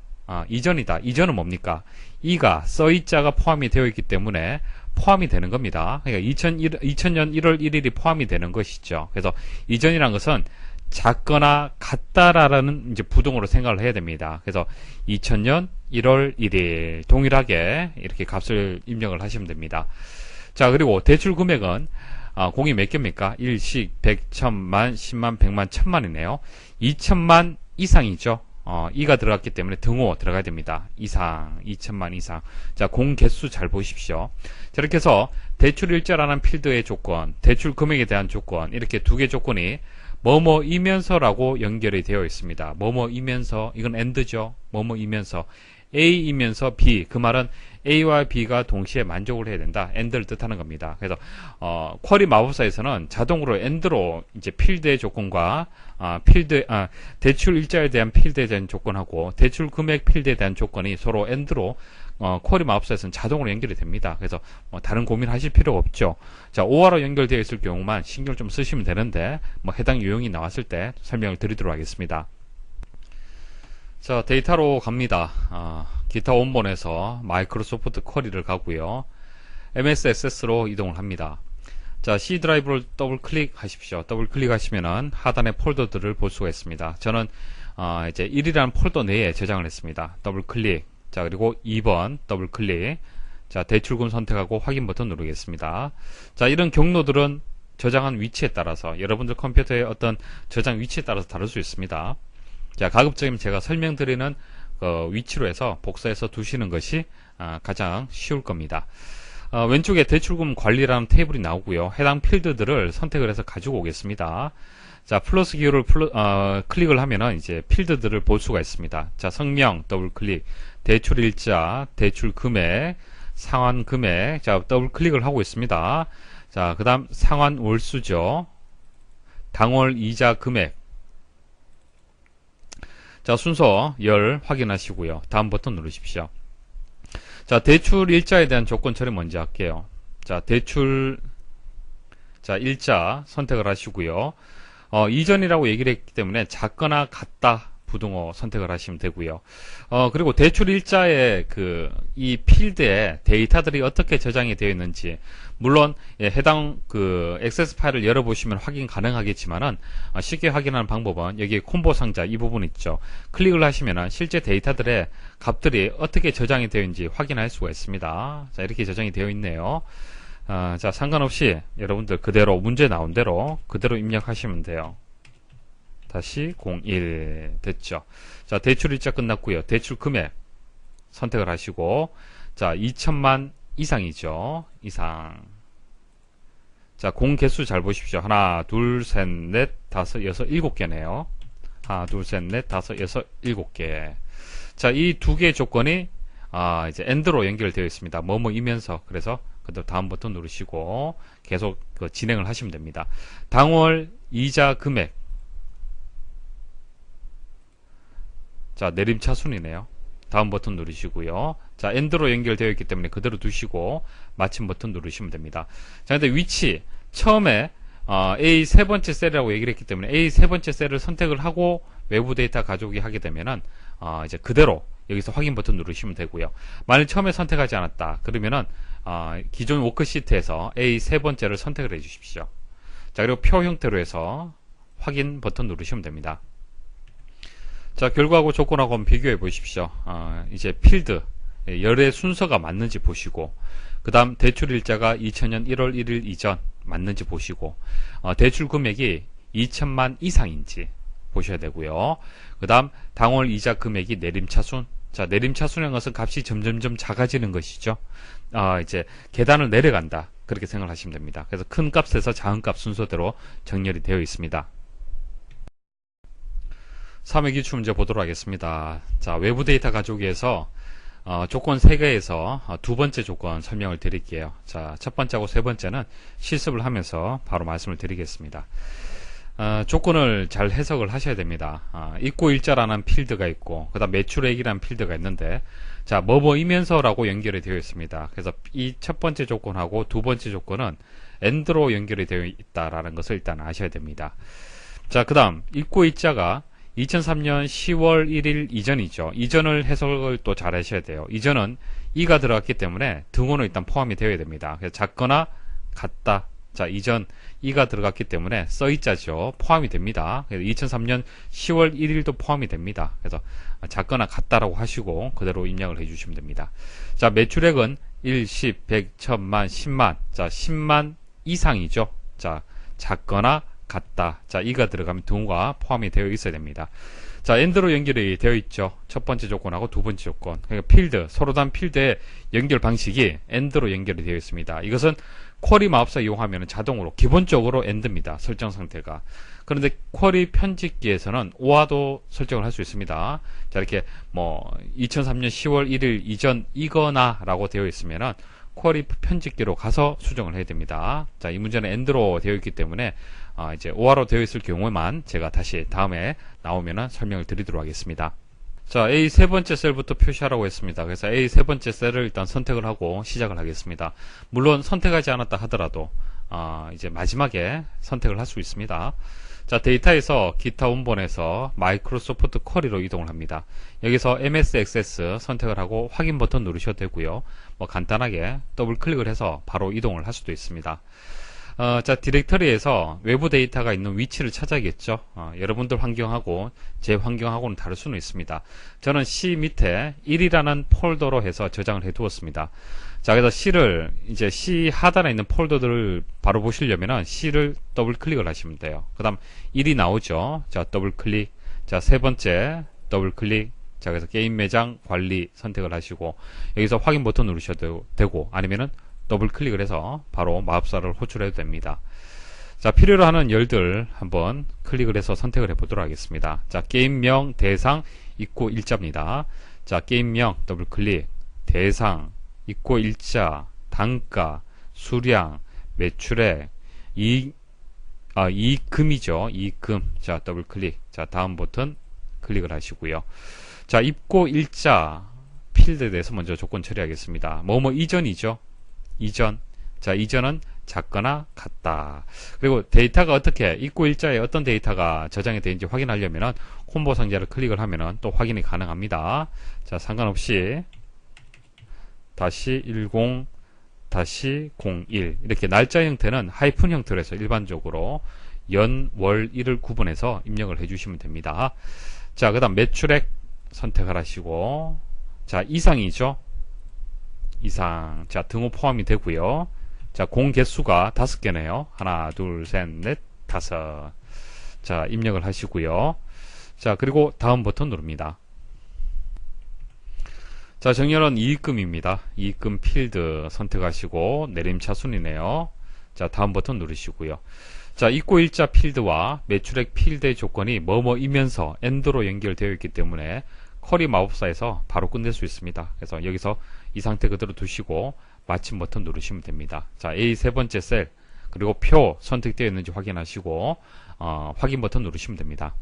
Speaker 1: 이전은 뭡니까? 이가 써이자가 포함이 되어 있기 때문에 포함이 되는 겁니다. 그러니까 2000년 1월 1일이 포함이 되는 것이죠. 그래서 이전이란 것은 작거나 같다라는 이제 부동으로 생각을 해야 됩니다. 그래서 2000년 1월 1일 동일하게 이렇게 값을 입력을 하시면 됩니다. 자, 그리고 대출 금액은 공이 몇 개입니까? 일식, 100, 1000만, 10만, 100만, 1000만이네요. 2000만 이상이죠. 2가 들어갔기 때문에 등호 들어가야 됩니다. 이상, 2000만 이상. 자, 공 개수 잘 보십시오. 자, 이렇게 해서 대출 일자라는 필드의 조건, 대출 금액에 대한 조건, 이렇게 두 개 조건이 뭐뭐이면서라고 연결이 되어 있습니다. 뭐뭐이면서, 이건 AND죠. 뭐뭐이면서. A이면서 B, 그 말은 A와 B가 동시에 만족을 해야 된다. AND를 뜻하는 겁니다. 그래서 쿼리 마법사에서는 자동으로 AND로 이제 필드의 조건과 대출 일자에 대한 필드에 대한 조건하고 대출 금액 필드에 대한 조건이 서로 AND로 쿼리 마법사에서는 자동으로 연결이 됩니다. 그래서 다른 고민하실 필요가 없죠. 자, OR로 연결되어 있을 경우만 신경 좀 쓰시면 되는데 해당 유형이 나왔을 때 설명을 드리도록 하겠습니다. 자, 데이터로 갑니다. 기타 원본에서 마이크로소프트 쿼리를 가고요. MS 액세스로 이동을 합니다. 자, C 드라이브를 더블 클릭하십시오. 더블 클릭하시면은 하단의 폴더들을 볼 수가 있습니다. 저는 이제 1이라는 폴더 내에 저장을 했습니다. 더블 클릭. 자, 그리고 2번 더블 클릭. 자, 대출금 선택하고 확인 버튼 누르겠습니다. 자, 이런 경로들은 저장한 위치에 따라서 여러분들 컴퓨터의 어떤 저장 위치에 따라서 다를 수 있습니다. 자, 가급적이면 제가 설명드리는 위치로 해서 복사해서 두시는 것이 가장 쉬울 겁니다. 왼쪽에 대출금 관리라는 테이블이 나오고요. 해당 필드들을 선택을 해서 가지고 오겠습니다. 자, 플러스 기호를 클릭을 하면은 이제 필드들을 볼 수가 있습니다. 자, 성명 더블 클릭, 대출 일자, 대출 금액, 상환 금액. 자, 더블 클릭을 하고 있습니다. 자, 그다음 상환 월수죠. 당월 이자 금액. 자, 순서 열 확인하시고요. 다음 버튼 누르십시오. 자, 대출 일자에 대한 조건 처리 먼저 할게요. 자, 대출 일자 선택을 하시고요. 이전이라고 얘기를 했기 때문에 작거나 같다 부등호 선택을 하시면 되고요. 그리고 대출 일자의 이 필드에 데이터들이 어떻게 저장이 되어 있는지, 물론 해당 액세스 파일을 열어보시면 확인 가능하겠지만은 쉽게 확인하는 방법은 여기 콤보 상자 이 부분 있죠. 클릭을 하시면은 실제 데이터들의 값들이 어떻게 저장이 되어 있는지 확인할 수가 있습니다. 자, 이렇게 저장이 되어 있네요. 자, 상관없이 여러분들 그대로 문제 나온 대로 그대로 입력하시면 돼요. 다시 01 됐죠. 자, 대출 일자 끝났고요. 대출 금액 선택을 하시고, 자, 2000만 이상이죠. 이상. 자, 공 개수 잘 보십시오. 하나, 둘, 셋, 넷, 다섯, 여섯, 일곱 개네요. 하나, 둘, 셋, 넷, 다섯, 여섯, 일곱 개. 자, 이 두 개의 조건이 이제 엔드로 연결되어 있습니다. 뭐뭐이면서. 그래서 그대로 다음 버튼 누르시고 계속 진행을 하시면 됩니다. 당월 이자 금액. 자, 내림차순이네요. 다음 버튼 누르시고요. 자, 엔드로 연결되어 있기 때문에 그대로 두시고 마침 버튼 누르시면 됩니다. 자, 근데 위치 처음에 A 세 번째 셀이라고 얘기를 했기 때문에 A 세 번째 셀을 선택을 하고 외부 데이터 가져오기 하게 되면은 이제 그대로 여기서 확인 버튼 누르시면 되고요. 만약 처음에 선택하지 않았다 그러면은 기존 워크시트에서 A 세 번째를 선택을 해 주십시오. 자, 그리고 표 형태로 해서 확인 버튼 누르시면 됩니다. 자, 결과하고 조건하고 한번 비교해 보십시오. 이제 필드 열의 순서가 맞는지 보시고, 그 다음 대출 일자가 2000년 1월 1일 이전 맞는지 보시고, 대출 금액이 2천만 이상인지 보셔야 되고요. 그 다음 당월 이자 금액이 내림차순. 자, 내림차순인 것은 값이 점점점 작아지는 것이죠. 이제 계단을 내려간다 그렇게 생각하시면 됩니다. 그래서 큰 값에서 작은 값 순서대로 정렬이 되어 있습니다. 3회 기출 문제 보도록 하겠습니다. 자, 외부 데이터 가져오기에서 조건 3개에서 두 번째 조건 설명을 드릴게요. 자, 첫 번째하고 세 번째는 실습을 하면서 바로 말씀을 드리겠습니다. 조건을 잘 해석을 하셔야 됩니다. 입고 일자라는 필드가 있고, 그 다음 매출액이라는 필드가 있는데, 자, 뭐뭐이면서라고 연결이 되어 있습니다. 그래서 이 첫 번째 조건하고 두 번째 조건은 엔드로 연결이 되어 있다라는 것을 일단 아셔야 됩니다. 자, 그 다음 입고 일자가 2003년 10월 1일 이전이죠. 이전을 해석을 또 잘 하셔야 돼요. 이전은 이가 들어갔기 때문에 등호는 일단 포함이 되어야 됩니다. 그래서 작거나 같다. 자, 이전 이가 들어갔기 때문에 써이자죠. 포함이 됩니다. 그래서 2003년 10월 1일도 포함이 됩니다. 그래서 작거나 같다라고 하시고 그대로 입력을 해주시면 됩니다. 자, 매출액은 1, 10, 100, 1000만, 10만. 자, 10만 이상이죠. 자, 작거나 같다. 자, 이가 들어가면 등호가 포함이 되어 있어야 됩니다. 자, 엔드로 연결이 되어 있죠. 첫 번째 조건하고 두 번째 조건. 그러니까 필드, 서로 다른 필드의 연결 방식이 엔드로 연결이 되어 있습니다. 이것은 쿼리 마법사 이용하면 자동으로 기본적으로 엔드입니다. 설정 상태가. 그런데 쿼리 편집기에서는 오화도 설정을 할 수 있습니다. 자, 이렇게 2003년 10월 1일 이전이거나 라고 되어 있으면은 쿼리 편집기로 가서 수정을 해야 됩니다. 자, 이 문제는 엔드로 되어 있기 때문에 이제 오화로 되어 있을 경우에만 제가 다시 다음에 나오면은 설명을 드리도록 하겠습니다. 자, A 세 번째 셀부터 표시하라고 했습니다. 그래서 A 세 번째 셀을 일단 선택을 하고 시작을 하겠습니다. 물론 선택하지 않았다 하더라도 이제 마지막에 선택을 할 수 있습니다. 자, 데이터에서 기타 원본에서 마이크로소프트 쿼리로 이동을 합니다. 여기서 MS 액세스 선택을 하고 확인 버튼 누르셔도 되고요. 간단하게 더블 클릭을 해서 바로 이동을 할 수도 있습니다. 자, 디렉터리에서 외부 데이터가 있는 위치를 찾아야겠죠. 여러분들 환경하고 제 환경하고는 다를 수는 있습니다. 저는 C 밑에 1이라는 폴더로 해서 저장을 해 두었습니다. 자, 그래서 C를 이제 C 하단에 있는 폴더들을 바로 보시려면은 C를 더블 클릭을 하시면 돼요. 그 다음 1이 나오죠. 자, 더블 클릭. 자, 세 번째 더블 클릭. 자, 그래서 게임 매장 관리 선택을 하시고 여기서 확인 버튼 누르셔도 되고 아니면은 더블 클릭을 해서 바로 마법사를 호출해도 됩니다. 자, 필요로 하는 열들 한번 클릭을 해서 선택을 해 보도록 하겠습니다. 자, 게임명, 대상, 입고 일자입니다. 자, 게임명 더블 클릭, 대상, 입고 일자, 단가, 수량, 매출액, 이익금이죠. 이익금. 자, 더블 클릭. 자, 다음 버튼 클릭을 하시고요. 자, 입고 일자 필드에 대해서 먼저 조건 처리하겠습니다. 이전이죠. 이전. 자, 이전은 작거나 같다. 그리고 데이터가 어떻게 입고 일자에 어떤 데이터가 저장이 되는지 확인하려면은 콤보 상자를 클릭을 하면은 또 확인이 가능합니다. 자, 상관없이 다시 10 다시 01 이렇게 날짜 형태는 하이픈 형태로 해서 일반적으로 연, 월, 일을 구분해서 입력을 해주시면 됩니다. 자, 그 다음 매출액 선택을 하시고 자, 이상이죠. 이상. 자, 등호 포함이 되고요. 자, 공 개수가 5개네요. 하나, 둘, 셋, 넷, 5. 자, 입력을 하시고요. 자, 그리고 다음 버튼 누릅니다. 자, 정렬은 이익금입니다. 이익금 필드 선택하시고 내림차순이네요. 자, 다음 버튼 누르시고요. 자, 입고 일자 필드와 매출액 필드의 조건이 뭐뭐이면서 엔드로 연결되어 있기 때문에 쿼리 마법사에서 바로 끝낼 수 있습니다. 그래서 여기서 이 상태 그대로 두시고 마침 버튼 누르시면 됩니다. 자, A 세 번째 셀 그리고 표 선택되어 있는지 확인하시고 확인 버튼 누르시면 됩니다.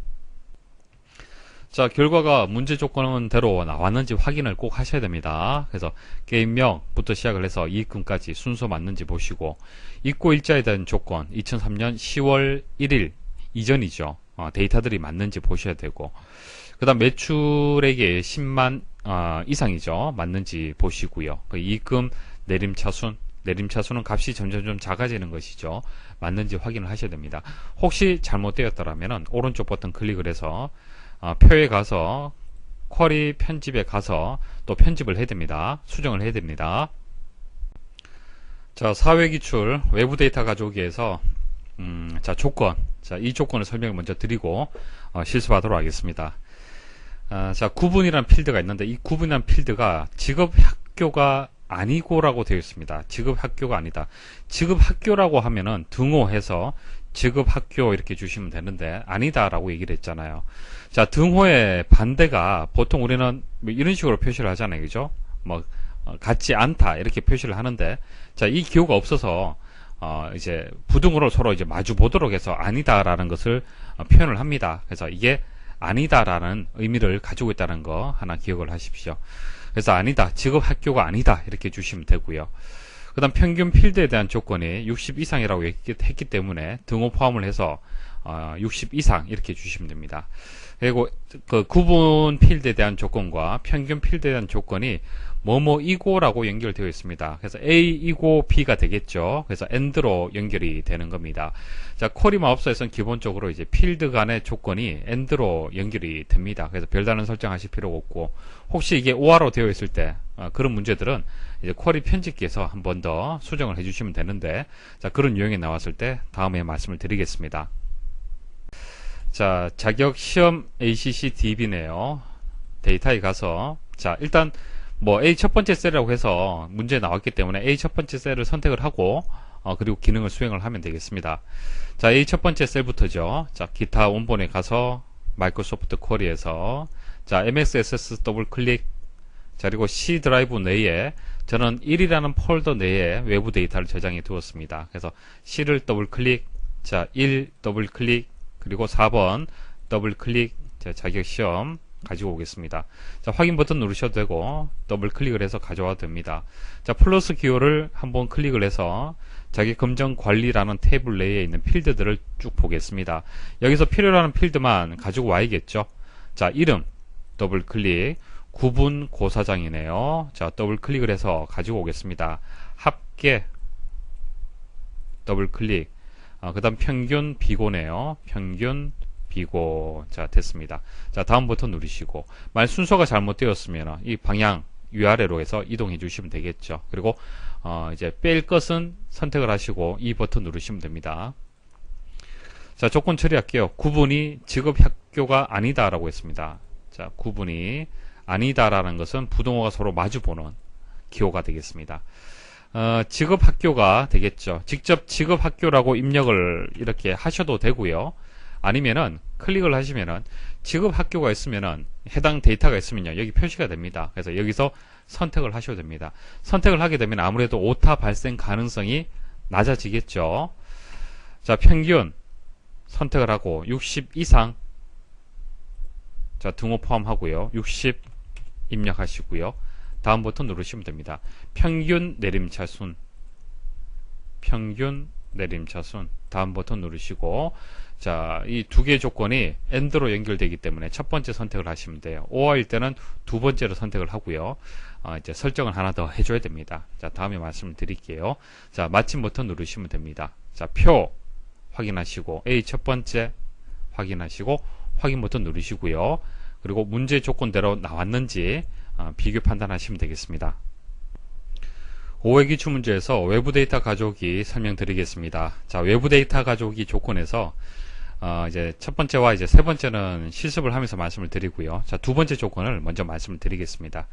Speaker 1: 자, 결과가 문제 조건대로 나왔는지 확인을 꼭 하셔야 됩니다. 그래서 게임명부터 시작을 해서 이익금까지 순서 맞는지 보시고, 입고 일자에 대한 조건 2003년 10월 1일 이전이죠. 데이터들이 맞는지 보셔야 되고, 그 다음 매출액이 10만 이상이죠. 맞는지 보시고요. 그 이익금 내림차순은 값이 점점 작아지는 것이죠. 맞는지 확인을 하셔야 됩니다. 혹시 잘못되었더라면 오른쪽 버튼 클릭을 해서 표에 가서 쿼리 편집에 가서 또 편집을 해야 됩니다. 수정을 해야 됩니다. 자, 사회기출 외부 데이터 가져오기에서 자, 조건. 자, 이 조건을 설명을 먼저 드리고 실습하도록 하겠습니다. 자, 구분이라는 필드가 있는데 이 구분이라는 필드가 직업학교가 아니고라고 되어 있습니다. 직업학교가 아니다. 직업학교라고 하면은 등호해서 직업학교 이렇게 주시면 되는데 아니다라고 얘기를 했잖아요. 자, 등호의 반대가 보통 우리는 뭐 이런 식으로 표시를 하잖아요. 그죠? 뭐 같지 않다 이렇게 표시를 하는데, 자, 이 기호가 없어서 이제 부등호로 서로 이제 마주 보도록 해서 아니다라는 것을 표현을 합니다. 그래서 이게 아니다라는 의미를 가지고 있다는 거 하나 기억을 하십시오. 그래서 아니다, 직업학교가 아니다 이렇게 주시면 되고요. 그 다음 평균 필드에 대한 조건이 60 이상이라고 했기 때문에 등호 포함을 해서 60 이상 이렇게 주시면 됩니다. 그리고 그 구분 필드에 대한 조건과 평균 필드에 대한 조건이 뭐뭐이고라고 연결되어 있습니다. 그래서 A이고 B가 되겠죠. 그래서 AND로 연결이 되는 겁니다. 자, 쿼리 마법사에서는 기본적으로 이제 필드 간의 조건이 AND로 연결이 됩니다. 그래서 별다른 설정하실 필요가 없고, 혹시 이게 OR로 되어 있을 때 그런 문제들은 이제 쿼리 편집기에서 한 번 더 수정을 해주시면 되는데, 자, 그런 유형이 나왔을 때 다음에 말씀을 드리겠습니다. 자, 자격 시험 ACC DB네요. 데이터에 가서, 자, 일단 뭐 A 첫 번째 셀이라고 해서 문제 나왔기 때문에 A 첫 번째 셀을 선택을 하고 그리고 기능을 수행을 하면 되겠습니다. 자, A 첫 번째 셀부터죠. 자, 기타 원본에 가서 마이크로소프트 쿼리에서 자, MXSS 더블 클릭. 자, 그리고 C 드라이브 내에 저는 1이라는 폴더 내에 외부 데이터를 저장해 두었습니다. 그래서 C를 더블 클릭. 자, 1 더블 클릭. 그리고 4번 더블 클릭. 자, 자격 시험 가지고 오겠습니다. 자, 확인 버튼 누르셔도 되고 더블 클릭을 해서 가져와도 됩니다. 자, 플러스 기호를 한번 클릭을 해서 자기 검정 관리라는 태블 내에 있는 필드들을 쭉 보겠습니다. 여기서 필요로 하는 필드만 가지고 와야겠죠. 자, 이름 더블 클릭. 구분 고사장이네요. 자, 더블 클릭을 해서 가지고 오겠습니다. 합계 더블 클릭. 그 다음 평균 비고네요. 평균 비고. 자, 됐습니다. 자, 다음 버튼 누르시고, 만약 순서가 잘못되었으면 이 방향 위아래로 해서 이동해 주시면 되겠죠. 그리고 이제 뺄 것은 선택을 하시고 이 버튼 누르시면 됩니다. 자, 조건 처리할게요. 구분이 직업학교가 아니다라고 했습니다. 자, 구분이 아니다라는 것은 부등호가 서로 마주보는 기호가 되겠습니다. 직업학교가 되겠죠. 직접 직업학교라고 입력을 이렇게 하셔도 되고요. 아니면은 클릭을 하시면은 직업학교가 있으면은 해당 데이터가 있으면요, 여기 표시가 됩니다. 그래서 여기서 선택을 하셔도 됩니다. 선택을 하게 되면 아무래도 오타 발생 가능성이 낮아지겠죠. 자, 평균 선택을 하고 60 이상. 자, 등호 포함하고요. 60 입력하시고요. 다음 버튼 누르시면 됩니다. 평균 내림차순. 평균 내림차순. 다음 버튼 누르시고, 자, 이 두 개의 조건이 AND로 연결되기 때문에 첫 번째 선택을 하시면 돼요. OR일 때는 두 번째로 선택을 하고요. 이제 설정을 하나 더 해줘야 됩니다. 자, 다음에 말씀을 드릴게요. 자, 마침 버튼 누르시면 됩니다. 자, 표 확인하시고 A 첫 번째 확인하시고 확인 버튼 누르시고요. 그리고 문제 조건대로 나왔는지 비교 판단하시면 되겠습니다. 5회 기출 문제에서 외부 데이터 가져오기 설명드리겠습니다. 자, 외부 데이터 가져오기 조건에서 이제 첫 번째와 이제 세 번째는 실습을 하면서 말씀을 드리고요. 자, 두 번째 조건을 먼저 말씀을 드리겠습니다.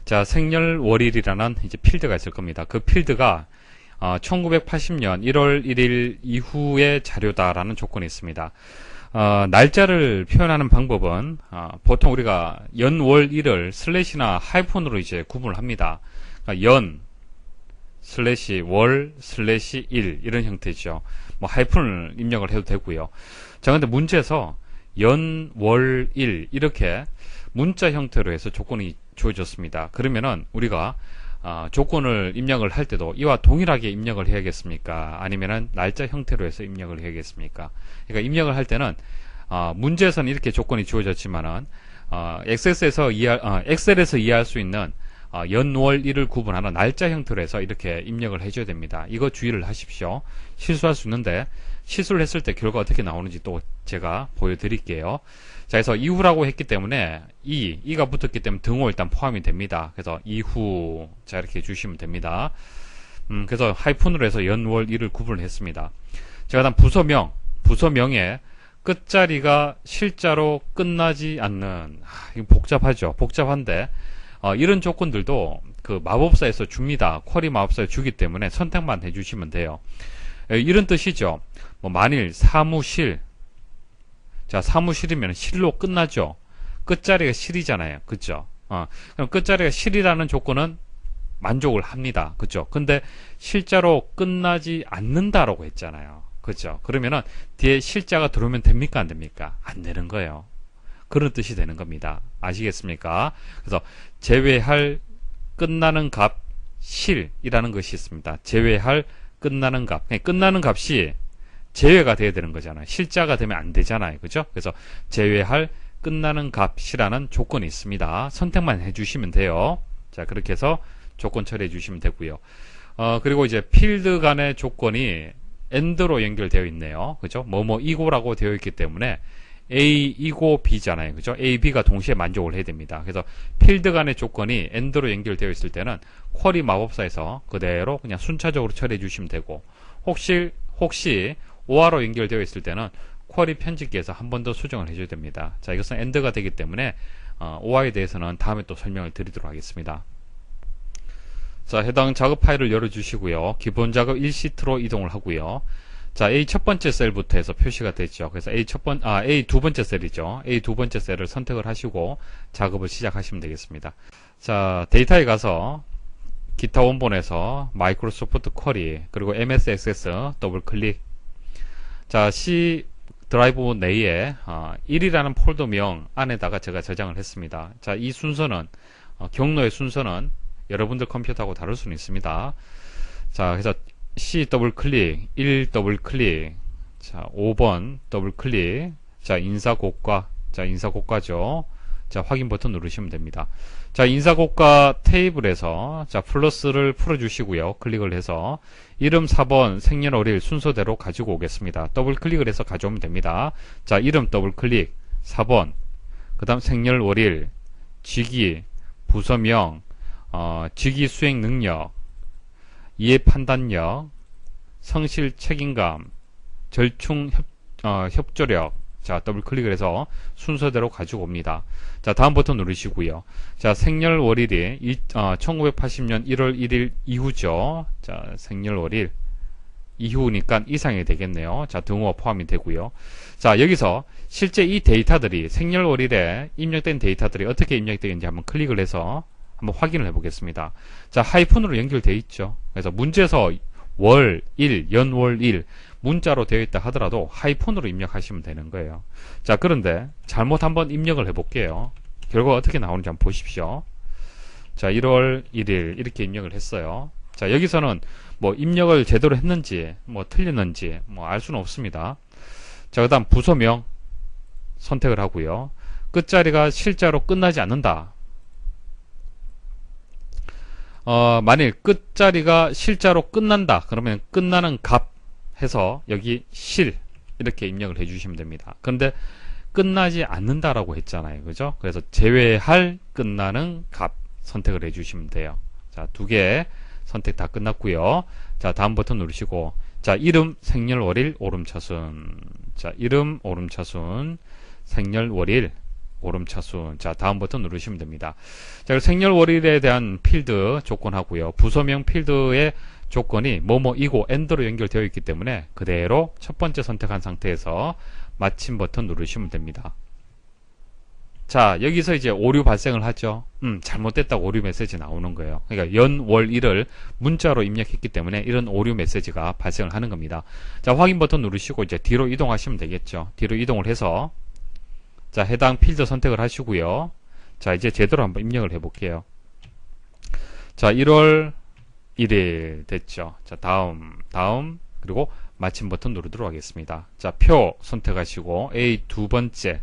Speaker 1: 자, 생년월일이라는 이제 필드가 있을 겁니다. 그 필드가 1980년 1월 1일 이후의 자료다라는 조건이 있습니다. 날짜를 표현하는 방법은 보통 우리가 연, 월, 일을 슬래시나 하이픈으로 이제 구분을 합니다. 그러니까 연 슬래시 월 슬래시 일 이런 형태죠. 뭐 하이픈을 입력을 해도 되고요. 자, 근데 문제에서 연, 월, 일 이렇게 문자 형태로 해서 조건이 주어졌습니다. 그러면은 우리가 조건을 입력을 할 때도 이와 동일하게 입력을 해야겠습니까? 아니면은 날짜 형태로 해서 입력을 해야겠습니까? 그러니까 입력을 할 때는 문제에서는 이렇게 조건이 주어졌지만은 엑셀에서 이해할 수 있는 연, 월, 일을 구분하는 날짜 형태로 해서 이렇게 입력을 해줘야 됩니다. 이거 주의를 하십시오. 실수할 수 있는데 실수를 했을 때 결과 어떻게 나오는지 또 제가 보여드릴게요. 자, 그래서 이후라고 했기 때문에 이가 붙었기 때문에 등호 일단 포함이 됩니다. 그래서 이후 자 이렇게 주시면 됩니다. 그래서 하이픈으로 해서 연, 월, 일을 구분을 했습니다. 자, 그다음 부서명의 끝자리가 실자로 끝나지 않는 이거 복잡하죠. 복잡한데 이런 조건들도 그 마법사에서 줍니다. 쿼리 마법사에 주기 때문에 선택만 해주시면 돼요. 이런 뜻이죠. 뭐 만일 사무실, 자 사무실이면 실로 끝나죠. 끝자리가 실이잖아요. 그죠? 그럼 끝자리가 실이라는 조건은 만족을 합니다. 그죠? 근데 실자로 끝나지 않는다라고 했잖아요. 그죠? 그러면은 뒤에 실자가 들어오면 됩니까? 안 됩니까? 안 되는 거예요. 그런 뜻이 되는 겁니다. 아시겠습니까? 그래서 제외할 끝나는 값 실이라는 것이 있습니다. 제외할 끝나는 값. 끝나는 값이 제외가 돼야 되는 거잖아요. 실자가 되면 안 되잖아요. 그죠? 그래서 제외할 끝나는 값이라는 조건이 있습니다. 선택만 해주시면 돼요. 자, 그렇게 해서 조건 처리해 주시면 되고요. 그리고 이제 필드 간의 조건이 AND로 연결되어 있네요. 그죠? 뭐뭐 이고라고 되어 있기 때문에 A 이고 B잖아요. 그죠? A, B가 동시에 만족을 해야 됩니다. 그래서 필드 간의 조건이 AND로 연결되어 있을 때는 쿼리 마법사에서 그대로 그냥 순차적으로 처리해 주시면 되고, 혹시 OR로 연결되어 있을 때는 쿼리 편집기에서 한 번 더 수정을 해줘야 됩니다. 자, 이것은 AND가 되기 때문에 OR에 대해서는 다음에 또 설명을 드리도록 하겠습니다. 자, 해당 작업 파일을 열어주시고요. 기본 작업 1시트로 이동을 하고요. 자, A 첫 번째 셀부터 해서 표시가 됐죠. 그래서 A 두 번째 셀이죠. A 두 번째 셀을 선택을 하시고 작업을 시작하시면 되겠습니다. 자, 데이터에 가서 기타 원본에서 마이크로소프트 쿼리 그리고 MS 액세스 더블 클릭. 자, C 드라이브 내에 1이라는 폴더명 안에다가 제가 저장을 했습니다. 자, 이 순서는 경로의 순서는 여러분들 컴퓨터하고 다를 수는 있습니다. 자, 그래서 C 더블 클릭, 1 더블 클릭, 자, 5번 더블 클릭, 자, 인사고가, 자, 인사고가죠. 자, 확인 버튼 누르시면 됩니다. 자, 인사고가 테이블에서, 자, 플러스를 풀어주시고요. 클릭을 해서, 이름 4번 생년월일 순서대로 가지고 오겠습니다. 더블 클릭을 해서 가져오면 됩니다. 자, 이름 더블 클릭, 4번, 그 다음 생년월일, 직위, 부서명, 직위 수행 능력, 이해 판단력, 성실 책임감, 절충 협조력. 자, 더블 클릭을 해서 순서대로 가지고 옵니다. 자, 다음 버튼 누르시고요. 자, 생년월일이 1980년 1월 1일 이후죠. 자, 생년월일 이후니까 이상이 되겠네요. 자, 등호가 포함이 되고요. 자, 여기서 실제 이 데이터들이 생년월일에 입력된 데이터들이 어떻게 입력되는지 한번 클릭을 해서 한번 확인을 해보겠습니다. 자, 하이픈으로 연결되어 있죠. 그래서 문제에서 월, 일, 연, 월, 일 문자로 되어 있다 하더라도 하이픈으로 입력하시면 되는 거예요. 자, 그런데 잘못 한번 입력을 해볼게요. 결과가 어떻게 나오는지 한번 보십시오. 자, 1월 1일 이렇게 입력을 했어요. 자, 여기서는 뭐 입력을 제대로 했는지 뭐 틀렸는지 뭐 알 수는 없습니다. 자, 그 다음 부서명 선택을 하고요. 끝자리가 실자로 끝나지 않는다. 만일 끝자리가 실자로 끝난다. 그러면 끝나는 값 해서 여기 실 이렇게 입력을 해주시면 됩니다. 그런데 끝나지 않는다라고 했잖아요. 그죠? 그래서 제외할 끝나는 값 선택을 해주시면 돼요. 자, 두 개 선택 다 끝났고요. 자, 다음 버튼 누르시고, 자, 이름 생년월일 오름차순. 자, 이름 오름차순 생년월일 오름차순. 자, 다음 버튼 누르시면 됩니다. 자, 생년월일에 대한 필드 조건하고요. 부서명 필드의 조건이 뭐뭐이고 AND로 연결되어 있기 때문에 그대로 첫 번째 선택한 상태에서 마침 버튼 누르시면 됩니다. 자, 여기서 이제 오류 발생을 하죠. 잘못됐다고 오류 메시지 나오는 거예요. 그러니까 연, 월, 일을 문자로 입력했기 때문에 이런 오류 메시지가 발생을 하는 겁니다. 자, 확인 버튼 누르시고 이제 뒤로 이동하시면 되겠죠. 뒤로 이동을 해서 자, 해당 필드 선택을 하시고요. 자, 이제 제대로 한번 입력을 해 볼게요. 자, 1월 1일 됐죠. 자, 다음 그리고 마침 버튼 누르도록 하겠습니다. 자, 표 선택하시고 A 두 번째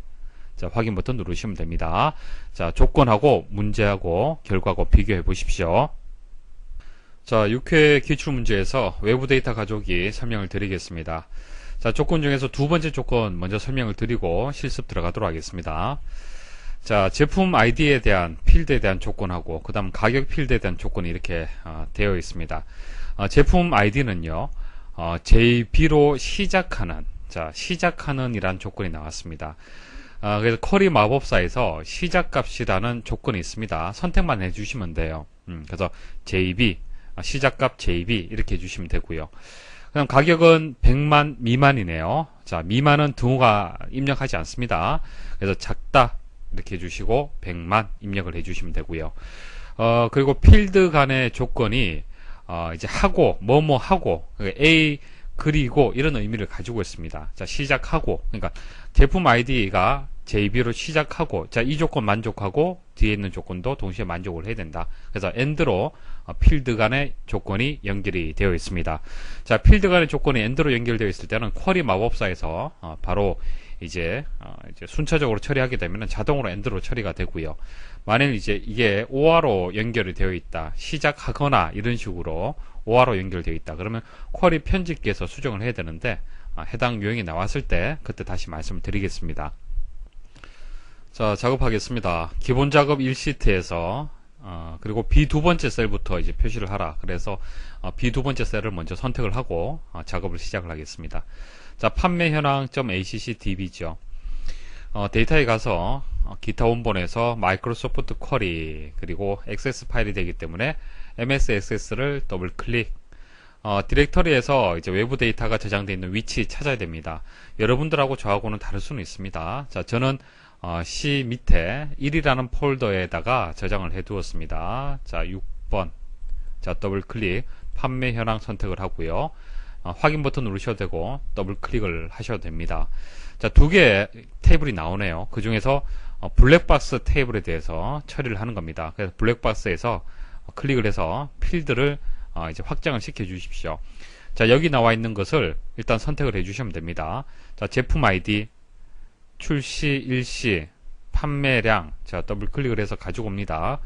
Speaker 1: 자, 확인 버튼 누르시면 됩니다. 자, 조건하고 문제하고 결과하고 비교해 보십시오. 자, 6회 기출문제에서 외부 데이터 가져오기 설명을 드리겠습니다. 자, 조건 중에서 두 번째 조건 먼저 설명을 드리고 실습 들어가도록 하겠습니다. 자, 제품 아이디에 대한 필드에 대한 조건하고 그 다음 가격 필드에 대한 조건이 이렇게 되어 있습니다. 제품 아이디는요 JB로 시작하는 이란 조건이 나왔습니다. 그래서 쿼리 마법사에서 시작값이라는 조건이 있습니다. 선택만 해주시면 돼요. 그래서 JB 시작값 JB 이렇게 해주시면 되고요. 그다음 가격은 100만 미만이네요. 자, 미만은 등호가 입력하지 않습니다. 그래서 작다 이렇게 해주시고 100만 입력을 해주시면 되고요. 그리고 필드 간의 조건이 이제 하고 뭐뭐 하고 A 그리고 이런 의미를 가지고 있습니다. 자, 시작하고 그러니까 제품 아이디가 JB로 시작하고 자, 이 조건 만족하고 뒤에 있는 조건도 동시에 만족을 해야 된다. 그래서 AND로 필드 간의 조건이 연결이 되어 있습니다. 자, 필드 간의 조건이 AND로 연결되어 있을 때는 쿼리 마법사에서 바로 이제 순차적으로 처리하게 되면 자동으로 AND로 처리가 되고요. 만일 이제 이게 OR로 연결이 되어 있다. 시작하거나 이런 식으로 OR로 연결되어 있다. 그러면 쿼리 편집기에서 수정을 해야 되는데 해당 유형이 나왔을 때 그때 다시 말씀을 드리겠습니다. 자, 작업하겠습니다. 기본 작업 1시트에서 그리고 B 두 번째 셀부터 이제 표시를 하라. 그래서 B 두 번째 셀을 먼저 선택을 하고 작업을 시작을 하겠습니다. 자, 판매 현황.accdb죠. 데이터에 가서 기타 원본에서 마이크로소프트 쿼리 그리고 액세스 파일이 되기 때문에 MS 액세스를 더블 클릭. 디렉터리에서 이제 외부 데이터가 저장되어 있는 위치 찾아야 됩니다. 여러분들하고 저하고는 다를 수는 있습니다. 자, 저는 C 밑에 1이라는 폴더에다가 저장을 해 두었습니다. 자, 6번. 자, 더블 클릭. 판매 현황 선택을 하고요. 확인 버튼 누르셔도 되고 더블 클릭을 하셔도 됩니다. 자, 두 개의 테이블이 나오네요. 그 중에서 블랙박스 테이블에 대해서 처리를 하는 겁니다. 그래서 블랙박스에서 클릭을 해서 필드를 이제 확장을 시켜 주십시오. 자, 여기 나와 있는 것을 일단 선택을 해 주시면 됩니다. 자, 제품 아이디, 출시 일시, 판매량, 자, 더블 클릭을 해서 가지고 옵니다.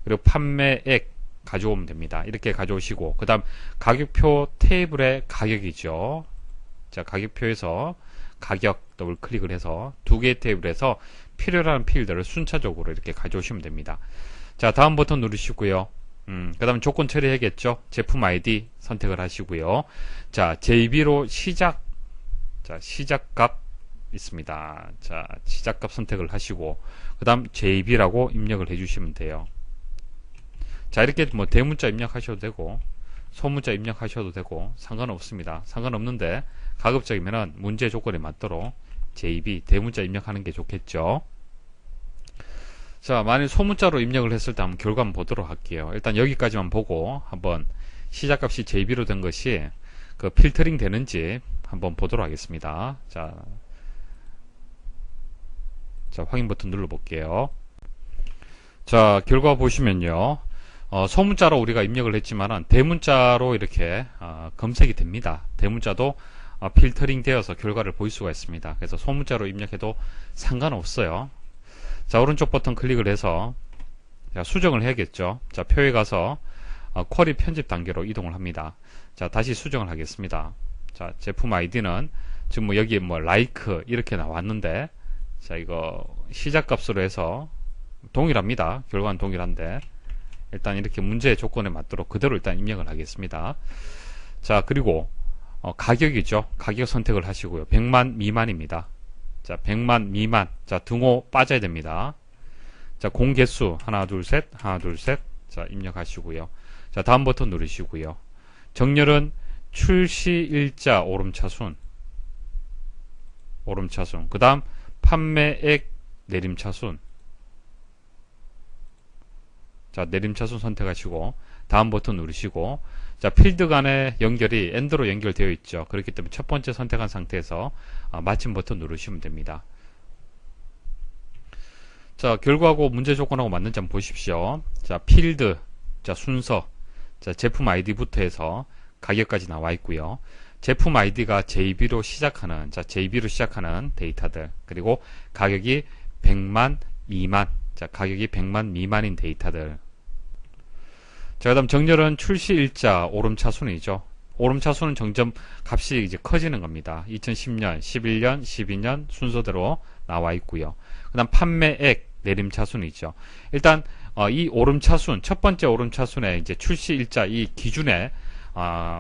Speaker 1: 그리고 판매액 가져오면 됩니다. 이렇게 가져오시고 그 다음 가격표 테이블의 가격이죠. 자, 가격표에서 가격 더블 클릭을 해서 두 개의 테이블에서 필요로 하는 필드를 순차적으로 이렇게 가져오시면 됩니다. 자, 다음 버튼 누르시고요. 그 다음 조건 처리해야겠죠. 제품 아이디 선택을 하시고요. 자, JB로 시작, 자, 시작값 있습니다. 자, 시작값 선택을 하시고 그 다음 JB라고 입력을 해주시면 돼요. 자, 이렇게 뭐 대문자 입력하셔도 되고 소문자 입력하셔도 되고 상관없습니다. 상관없는데 가급적이면은 문제 조건에 맞도록 JB 대문자 입력하는 게 좋겠죠. 자, 만일 소문자로 입력을 했을 때 한번 결과 한번 보도록 할게요. 일단 여기까지만 보고 한번 시작값이 JB로 된 것이 그 필터링 되는지 한번 보도록 하겠습니다. 자, 확인 버튼 눌러 볼게요. 자, 결과 보시면요. 소문자로 우리가 입력을 했지만은 대문자로 이렇게 검색이 됩니다. 대문자도 필터링 되어서 결과를 볼 수가 있습니다. 그래서 소문자로 입력해도 상관없어요. 자, 오른쪽 버튼 클릭을 해서 자, 수정을 해야겠죠. 자, 표에 가서 쿼리 편집 단계로 이동을 합니다. 자, 다시 수정을 하겠습니다. 자, 제품 아이디는 지금 뭐 여기에 뭐 like 이렇게 나왔는데 자, 이거 시작값으로 해서 동일합니다. 결과는 동일한데 일단 이렇게 문제의 조건에 맞도록 그대로 일단 입력을 하겠습니다. 자, 그리고 가격이죠. 가격 선택을 하시고요. 100만 미만입니다. 자, 100만 미만. 자, 등호 빠져야 됩니다. 자, 공개수 하나 둘 셋 하나 둘 셋. 자, 입력하시고요. 자, 다음 버튼 누르시고요. 정렬은 출시일자 오름차순, 그 다음 판매액 내림차순. 자, 내림차순 선택하시고 다음 버튼 누르시고, 자, 필드 간의 연결이 AND로 연결되어 있죠. 그렇기 때문에 첫 번째 선택한 상태에서 마침 버튼 누르시면 됩니다. 자, 결과하고 문제 조건하고 맞는지 한번 보십시오. 자, 필드, 자, 순서, 자, 제품 아이디부터 해서 가격까지 나와 있고요. 제품 아이디가 JB로 시작하는, 자, JB로 시작하는 데이터들, 그리고 가격이 100만, 2만, 자, 가격이 100만 미만인 데이터들. 자, 그 다음 정렬은 출시일자 오름차순이죠. 오름차순은 점점 값이 이제 커지는 겁니다. 2010년, 11년, 12년 순서대로 나와 있고요. 그 다음 판매액 내림차순이죠. 일단 이 오름차순, 첫 번째 오름차순의 이제 출시일자 이 기준에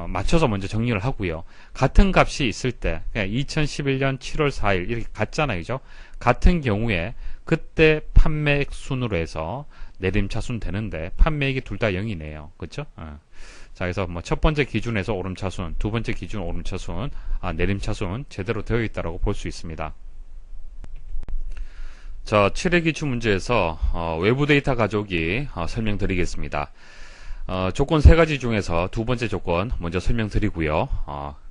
Speaker 1: 맞춰서 먼저 정리를 하고요. 같은 값이 있을 때, 2011년 7월 4일 이렇게 같잖아요, 그죠? 같은 경우에 그때 판매액 순으로 해서 내림차순 되는데 판매액이 둘 다 0이네요, 그렇죠? 자, 그래서 뭐 첫 번째 기준에서 오름차순, 두 번째 기준 오름차순, 내림차순 제대로 되어 있다라고 볼 수 있습니다. 자, 7회 기출 문제에서 외부 데이터 가져오기 설명드리겠습니다. 조건 세 가지 중에서 두 번째 조건 먼저 설명드리고요.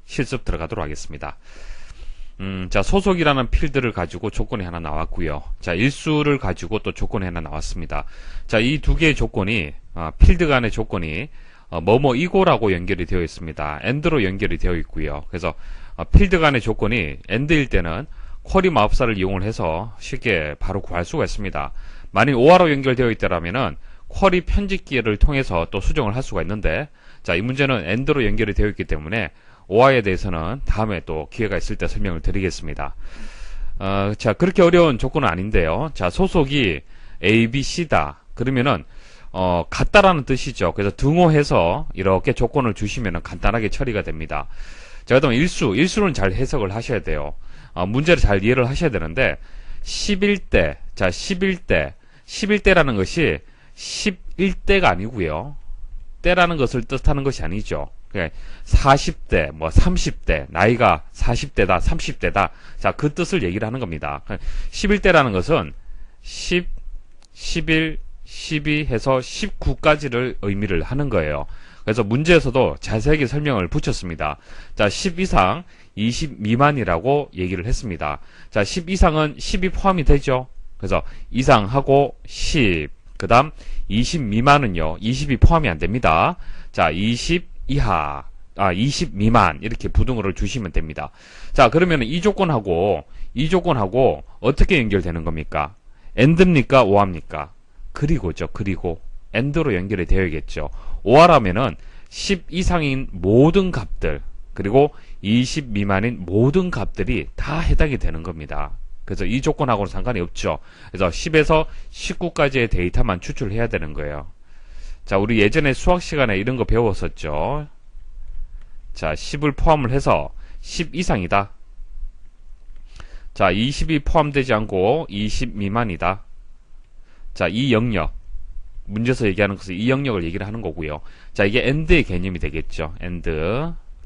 Speaker 1: 실습 들어가도록 하겠습니다. 자, 소속이라는 필드를 가지고 조건이 하나 나왔고요. 자, 일수를 가지고 또 조건이 하나 나왔습니다. 자, 이 두 개의 조건이 필드 간의 조건이 뭐뭐이고라고 연결이 되어 있습니다. AND로 연결이 되어 있고요. 그래서 필드 간의 조건이 AND일 때는 쿼리 마법사를 이용을 해서 쉽게 바로 구할 수가 있습니다. 만약 OR로 연결되어 있다라면은 쿼리 편집기를 통해서 또 수정을 할 수가 있는데, 자, 이 문제는 AND로 연결이 되어 있기 때문에 OR에 대해서는 다음에 또 기회가 있을 때 설명을 드리겠습니다. 자, 그렇게 어려운 조건은 아닌데요. 자, 소속이 A, B, C다. 그러면은 같다라는 뜻이죠. 그래서 등호해서 이렇게 조건을 주시면은 간단하게 처리가 됩니다. 자, 그다음 일수는 잘 해석을 하셔야 돼요. 문제를 잘 이해를 하셔야 되는데 11대, 자, 11대라는 것이 11대가 아니고요. 때라는 것을 뜻하는 것이 아니죠. 40대, 뭐 30대, 나이가 40대다, 30대다. 자, 그 뜻을 얘기를 하는 겁니다. 11대라는 것은 10, 11, 12 해서 19까지를 의미를 하는 거예요. 그래서 문제에서도 자세하게 설명을 붙였습니다. 자, 10 이상, 20 미만이라고 얘기를 했습니다. 자, 10 이상은 10이 포함이 되죠. 그래서 이상하고 10, 그 다음 20 미만은요, 20이 포함이 안 됩니다. 자, 20 이하, 20 미만 이렇게 부등호를 주시면 됩니다. 자, 그러면 이 조건하고 어떻게 연결되는 겁니까? AND입니까? OR입니까? 그리고죠. 그리고 AND로 연결이 되어야겠죠. OR하면은 10 이상인 모든 값들, 그리고 20 미만인 모든 값들이 다 해당이 되는 겁니다. 그래서 이 조건하고는 상관이 없죠. 그래서 10에서 19까지의 데이터만 추출해야 되는 거예요. 자, 우리 예전에 수학 시간에 이런 거 배웠었죠. 자, 10을 포함을 해서 10 이상이다. 자, 20이 포함되지 않고 20 미만이다. 자, 이 영역. 문제에서 얘기하는 것은 이 영역을 얘기를 하는 거고요. 자, 이게 AND의 개념이 되겠죠. AND.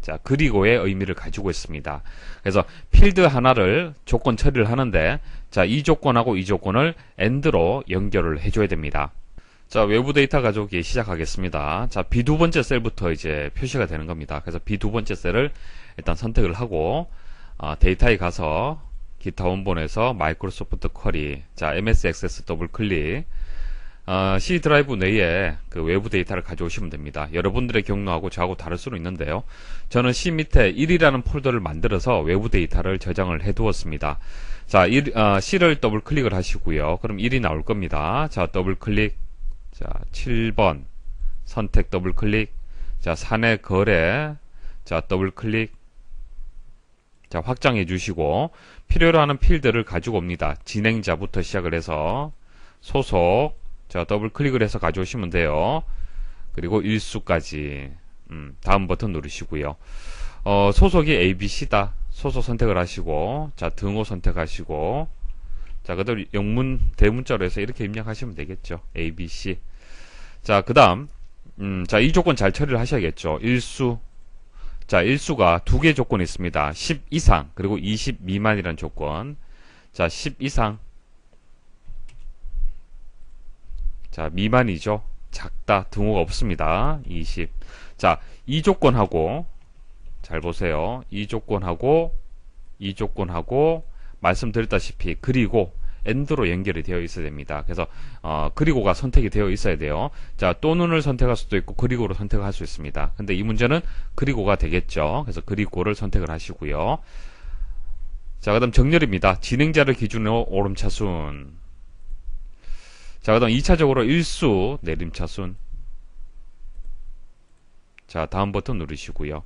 Speaker 1: 자, 그리고의 의미를 가지고 있습니다. 그래서 필드 하나를 조건 처리를 하는데, 자, 이 조건하고 이 조건을 AND로 연결을 해줘야 됩니다. 자, 외부 데이터 가져오기 시작하겠습니다. 자, B 두 번째 셀부터 이제 표시가 되는 겁니다. 그래서 B 두 번째 셀을 일단 선택을 하고, 데이터에 가서 기타 원본에서 마이크로소프트 쿼리, 자, MS 액세스 더블 클릭, C 드라이브 내에 그 외부 데이터를 가져오시면 됩니다. 여러분들의 경로하고 저하고 다를 수는 있는데요. 저는 C 밑에 1이라는 폴더를 만들어서 외부 데이터를 저장을 해 두었습니다. 자, C를 더블 클릭을 하시고요. 그럼 1이 나올 겁니다. 자, 더블 클릭. 자, 7번 선택 더블 클릭. 자, 사내 거래. 자, 더블 클릭. 자, 확장해 주시고 필요로 하는 필드를 가지고 옵니다. 진행자부터 시작을 해서 소속. 자, 더블 클릭을 해서 가져오시면 돼요. 그리고 일수까지. 다음 버튼 누르시고요. 소속이 ABC다. 소속 선택을 하시고, 자, 등호 선택하시고, 자, 그대로 영문, 대문자로 해서 이렇게 입력하시면 되겠죠. ABC. 자, 그 다음, 자, 이 조건 잘 처리를 하셔야겠죠. 일수, 자, 일수가 두 개 조건이 있습니다. 10 이상, 그리고 20 미만이라는 조건. 자, 10 이상. 자, 미만이죠. 작다, 등호가 없습니다. 20. 자, 이 조건하고, 잘 보세요. 이 조건하고, 이 조건하고, 말씀드렸다시피, 그리고, AND로 연결이 되어 있어야 됩니다. 그래서, 그리고가 선택이 되어 있어야 돼요. 자, 또는을 선택할 수도 있고, 그리고를 선택할 수 있습니다. 근데 이 문제는 그리고가 되겠죠. 그래서 그리고를 선택을 하시고요. 자, 그 다음 정렬입니다. 진행자를 기준으로 오름차순. 자, 그 다음 2차적으로 일수, 내림차순. 자, 다음 버튼 누르시고요.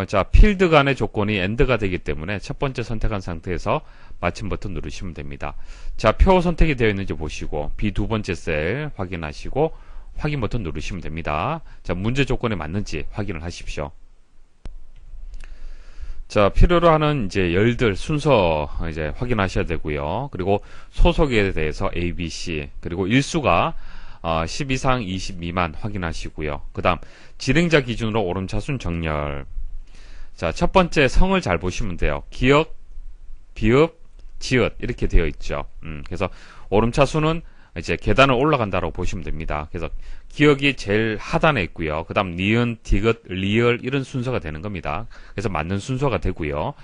Speaker 1: 자, 필드 간의 조건이 AND가 되기 때문에 첫 번째 선택한 상태에서 마침 버튼 누르시면 됩니다. 자, 표 선택이 되어 있는지 보시고 B 두 번째 셀 확인하시고 확인 버튼 누르시면 됩니다. 자, 문제 조건에 맞는지 확인을 하십시오. 자, 필요로 하는 이제 열들 순서 이제 확인하셔야 되고요. 그리고 소속에 대해서 A, B, C, 그리고 일수가 10 이상 20 미만 확인하시고요. 그 다음 진행자 기준으로 오름차순 정렬. 자, 첫 번째 성을 잘 보시면 돼요. 기역, 비읍, 지읒 이렇게 되어 있죠. 그래서 오름차순은 이제 계단을 올라간다고 보시면 됩니다. 그래서 기역이 제일 하단에 있고요. 그 다음 니은, 디귿, 리을 이런 순서가 되는 겁니다. 그래서 맞는 순서가 되고요.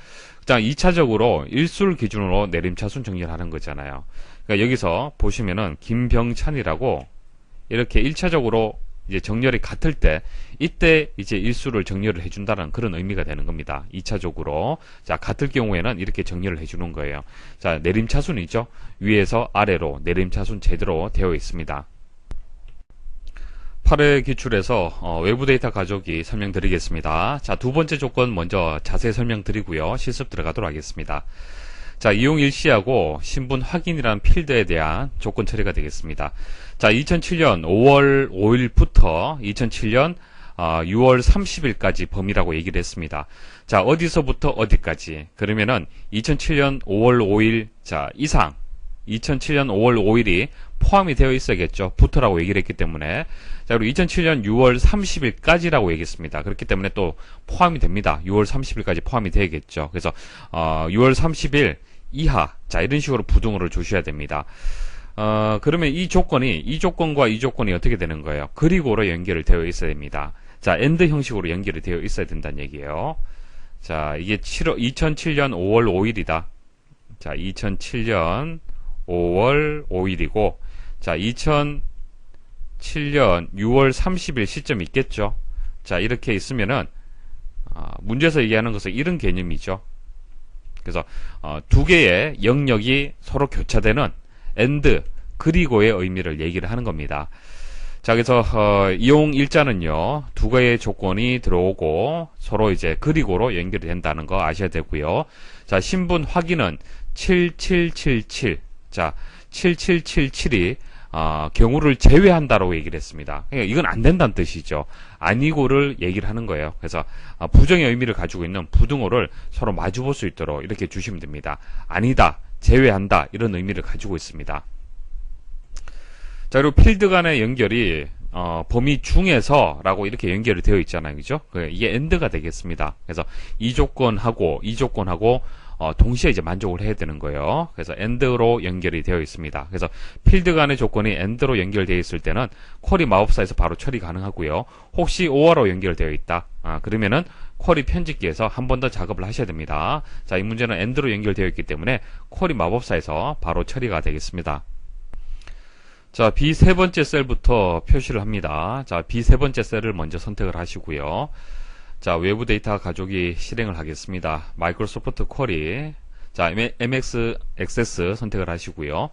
Speaker 1: 자, 2차적으로 일수를 기준으로 내림차순 정렬하는 거잖아요. 그러니까 여기서 보시면은 김병찬이라고 이렇게 1차적으로 이제 정렬이 같을 때 이때 이제 일수를 정렬을 해준다는 그런 의미가 되는 겁니다. 2차적으로 자, 같을 경우에는 이렇게 정렬을 해주는 거예요. 자, 내림차순이죠. 위에서 아래로 내림차순 제대로 되어 있습니다. 8회 기출에서 외부 데이터 가져오기 설명드리겠습니다. 자, 두 번째 조건 먼저 자세히 설명드리고요. 실습 들어가도록 하겠습니다. 자, 이용 일시하고 신분 확인이라는 필드에 대한 조건 처리가 되겠습니다. 자, 2007년 5월 5일부터 2007년 6월 30일까지 범위라고 얘기를 했습니다. 자, 어디서부터 어디까지? 그러면은 2007년 5월 5일 자 이상 2007년 5월 5일이 포함이 되어 있어야겠죠. 부터라고 얘기를 했기 때문에. 자, 그리고 2007년 6월 30일까지라고 얘기했습니다. 그렇기 때문에 또 포함이 됩니다. 6월 30일까지 포함이 되겠죠. 그래서 6월 30일 이하, 자, 이런 식으로 부등호를 주셔야 됩니다. 그러면 이 조건과 이 조건이 어떻게 되는 거예요? 그리고로 연결이 되어 있어야 됩니다. 자, AND 형식으로 연결이 되어 있어야 된다는 얘기예요. 자, 이게 2007년 5월 5일이다. 자, 2007년 5월 5일이고, 자, 2007년 6월 30일 시점이 있겠죠. 자, 이렇게 있으면은, 문제에서 얘기하는 것은 이런 개념이죠. 그래서, 두 개의 영역이 서로 교차되는 AND, 그리고의 의미를 얘기를 하는 겁니다. 자, 그래서, 이용 일자는요, 두 개의 조건이 들어오고, 서로 이제 그리고로 연결이 된다는 거 아셔야 되고요. 자, 신분 확인은 7777. 자, 7777이, 경우를 제외한다라고 얘기를 했습니다. 그러니까 이건 안 된다는 뜻이죠. 아니고를 얘기를 하는 거예요. 그래서, 부정의 의미를 가지고 있는 부등호를 서로 마주 볼 수 있도록 이렇게 주시면 됩니다. 아니다, 제외한다, 이런 의미를 가지고 있습니다. 자, 그리고 필드 간의 연결이, 범위 중에서 라고 이렇게 연결이 되어 있잖아요. 그죠? 이게 AND가 되겠습니다. 그래서 이 조건하고, 동시에 이제 만족을 해야 되는 거예요. 그래서 AND로 연결이 되어 있습니다. 그래서 필드 간의 조건이 AND로 연결되어 있을 때는 쿼리 마법사에서 바로 처리 가능하고요. 혹시 OR로 연결되어 있다. 그러면은 쿼리 편집기에서 한 번 더 작업을 하셔야 됩니다. 자, 이 문제는 AND로 연결되어 있기 때문에 쿼리 마법사에서 바로 처리가 되겠습니다. 자, B 세 번째 셀부터 표시를 합니다. 자, B 세 번째 셀을 먼저 선택을 하시고요. 자, 외부 데이터 가져오기 실행을 하겠습니다. 마이크로소프트 쿼리. 자, MX 액세스 선택을 하시고요.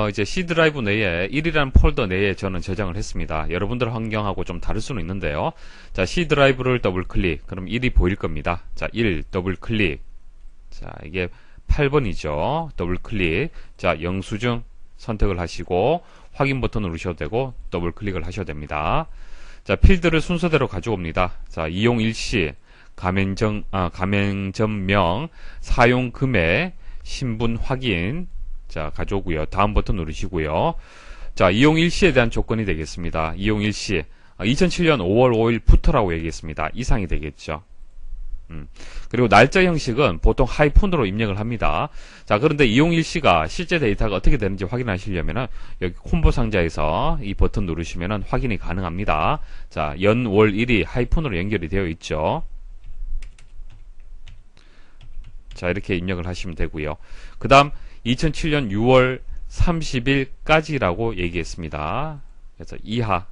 Speaker 1: 이제 C 드라이브 내에 1이라는 폴더 내에 저는 저장을 했습니다. 여러분들 환경하고 좀 다를 수는 있는데요. 자, C 드라이브를 더블 클릭. 그럼 1이 보일 겁니다. 자, 1 더블 클릭. 자, 이게 8번이죠. 더블 클릭. 자, 영수증 선택을 하시고 확인 버튼 누르셔도 되고 더블 클릭을 하셔도 됩니다. 자, 필드를 순서대로 가져옵니다. 자, 이용 일시, 가맹점명, 사용 금액, 신분 확인. 자, 가져오고요. 다음 버튼 누르시고요. 자, 이용 일시에 대한 조건이 되겠습니다. 이용 일시, 2007년 5월 5일부터라고 얘기했습니다. 이상이 되겠죠. 그리고 날짜 형식은 보통 하이폰으로 입력을 합니다. 자, 그런데 이용일시가 실제 데이터가 어떻게 되는지 확인하시려면은 여기 콤보 상자에서 이 버튼 누르시면은 확인이 가능합니다. 자, 연, 월, 일이 하이폰으로 연결이 되어 있죠. 자, 이렇게 입력을 하시면 되고요. 그 다음 2007년 6월 30일까지라고 얘기했습니다. 그래서 이하.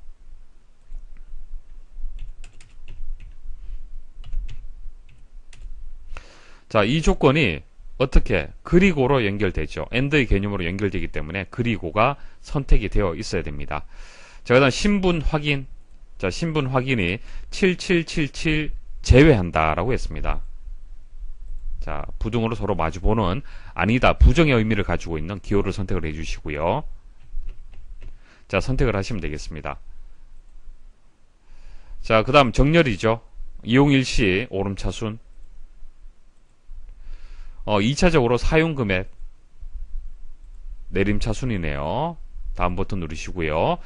Speaker 1: 자, 이 조건이 어떻게 그리고로 연결되죠. AND의 개념으로 연결되기 때문에 그리고가 선택이 되어 있어야 됩니다. 자, 그 다음 신분 확인. 자, 신분 확인이 7777 제외한다라고 했습니다. 자, 부등으로 서로 마주보는 아니다, 부정의 의미를 가지고 있는 기호를 선택을 해주시고요. 자, 선택을 하시면 되겠습니다. 자, 그 다음 정렬이죠. 이용일시 오름차순. 2차적으로 사용금액 내림차순이네요. 다음 버튼 누르시고요.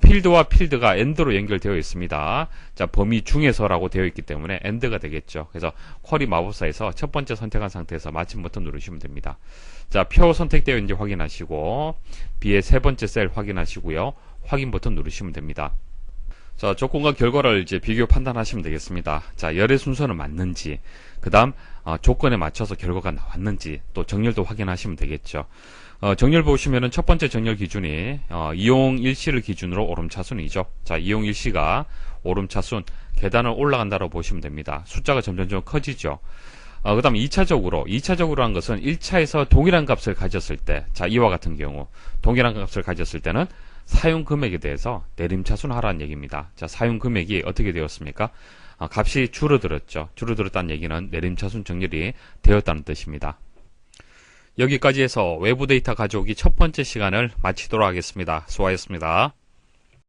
Speaker 1: 필드와 필드가 AND로 연결되어 있습니다. 자, 범위 중에서라고 되어 있기 때문에 AND가 되겠죠. 그래서 쿼리 마법사에서 첫 번째 선택한 상태에서 마침 버튼 누르시면 됩니다. 자, 표 선택되어 있는지 확인하시고 B의 세 번째 셀 확인하시고요. 확인 버튼 누르시면 됩니다. 자, 조건과 결과를 이제 비교 판단하시면 되겠습니다. 자, 열의 순서는 맞는지, 그 다음 조건에 맞춰서 결과가 나왔는지, 또 정렬도 확인하시면 되겠죠. 정렬 보시면은 첫 번째 정렬 기준이 이용 일시를 기준으로 오름차순이죠. 자, 이용 일시가 오름차순 계단을 올라간다고 보시면 됩니다. 숫자가 점점 커지죠. 그 다음 2차적으로 한 것은 1차에서 동일한 값을 가졌을 때, 자, 이와 같은 경우 동일한 값을 가졌을 때는 사용 금액에 대해서 내림차순하라는 얘기입니다. 자, 사용 금액이 어떻게 되었습니까? 값이 줄어들었죠. 줄어들었다는 얘기는 내림차순 정렬이 되었다는 뜻입니다. 여기까지 해서 외부 데이터 가져오기 첫 번째 시간을 마치도록 하겠습니다. 수고하셨습니다.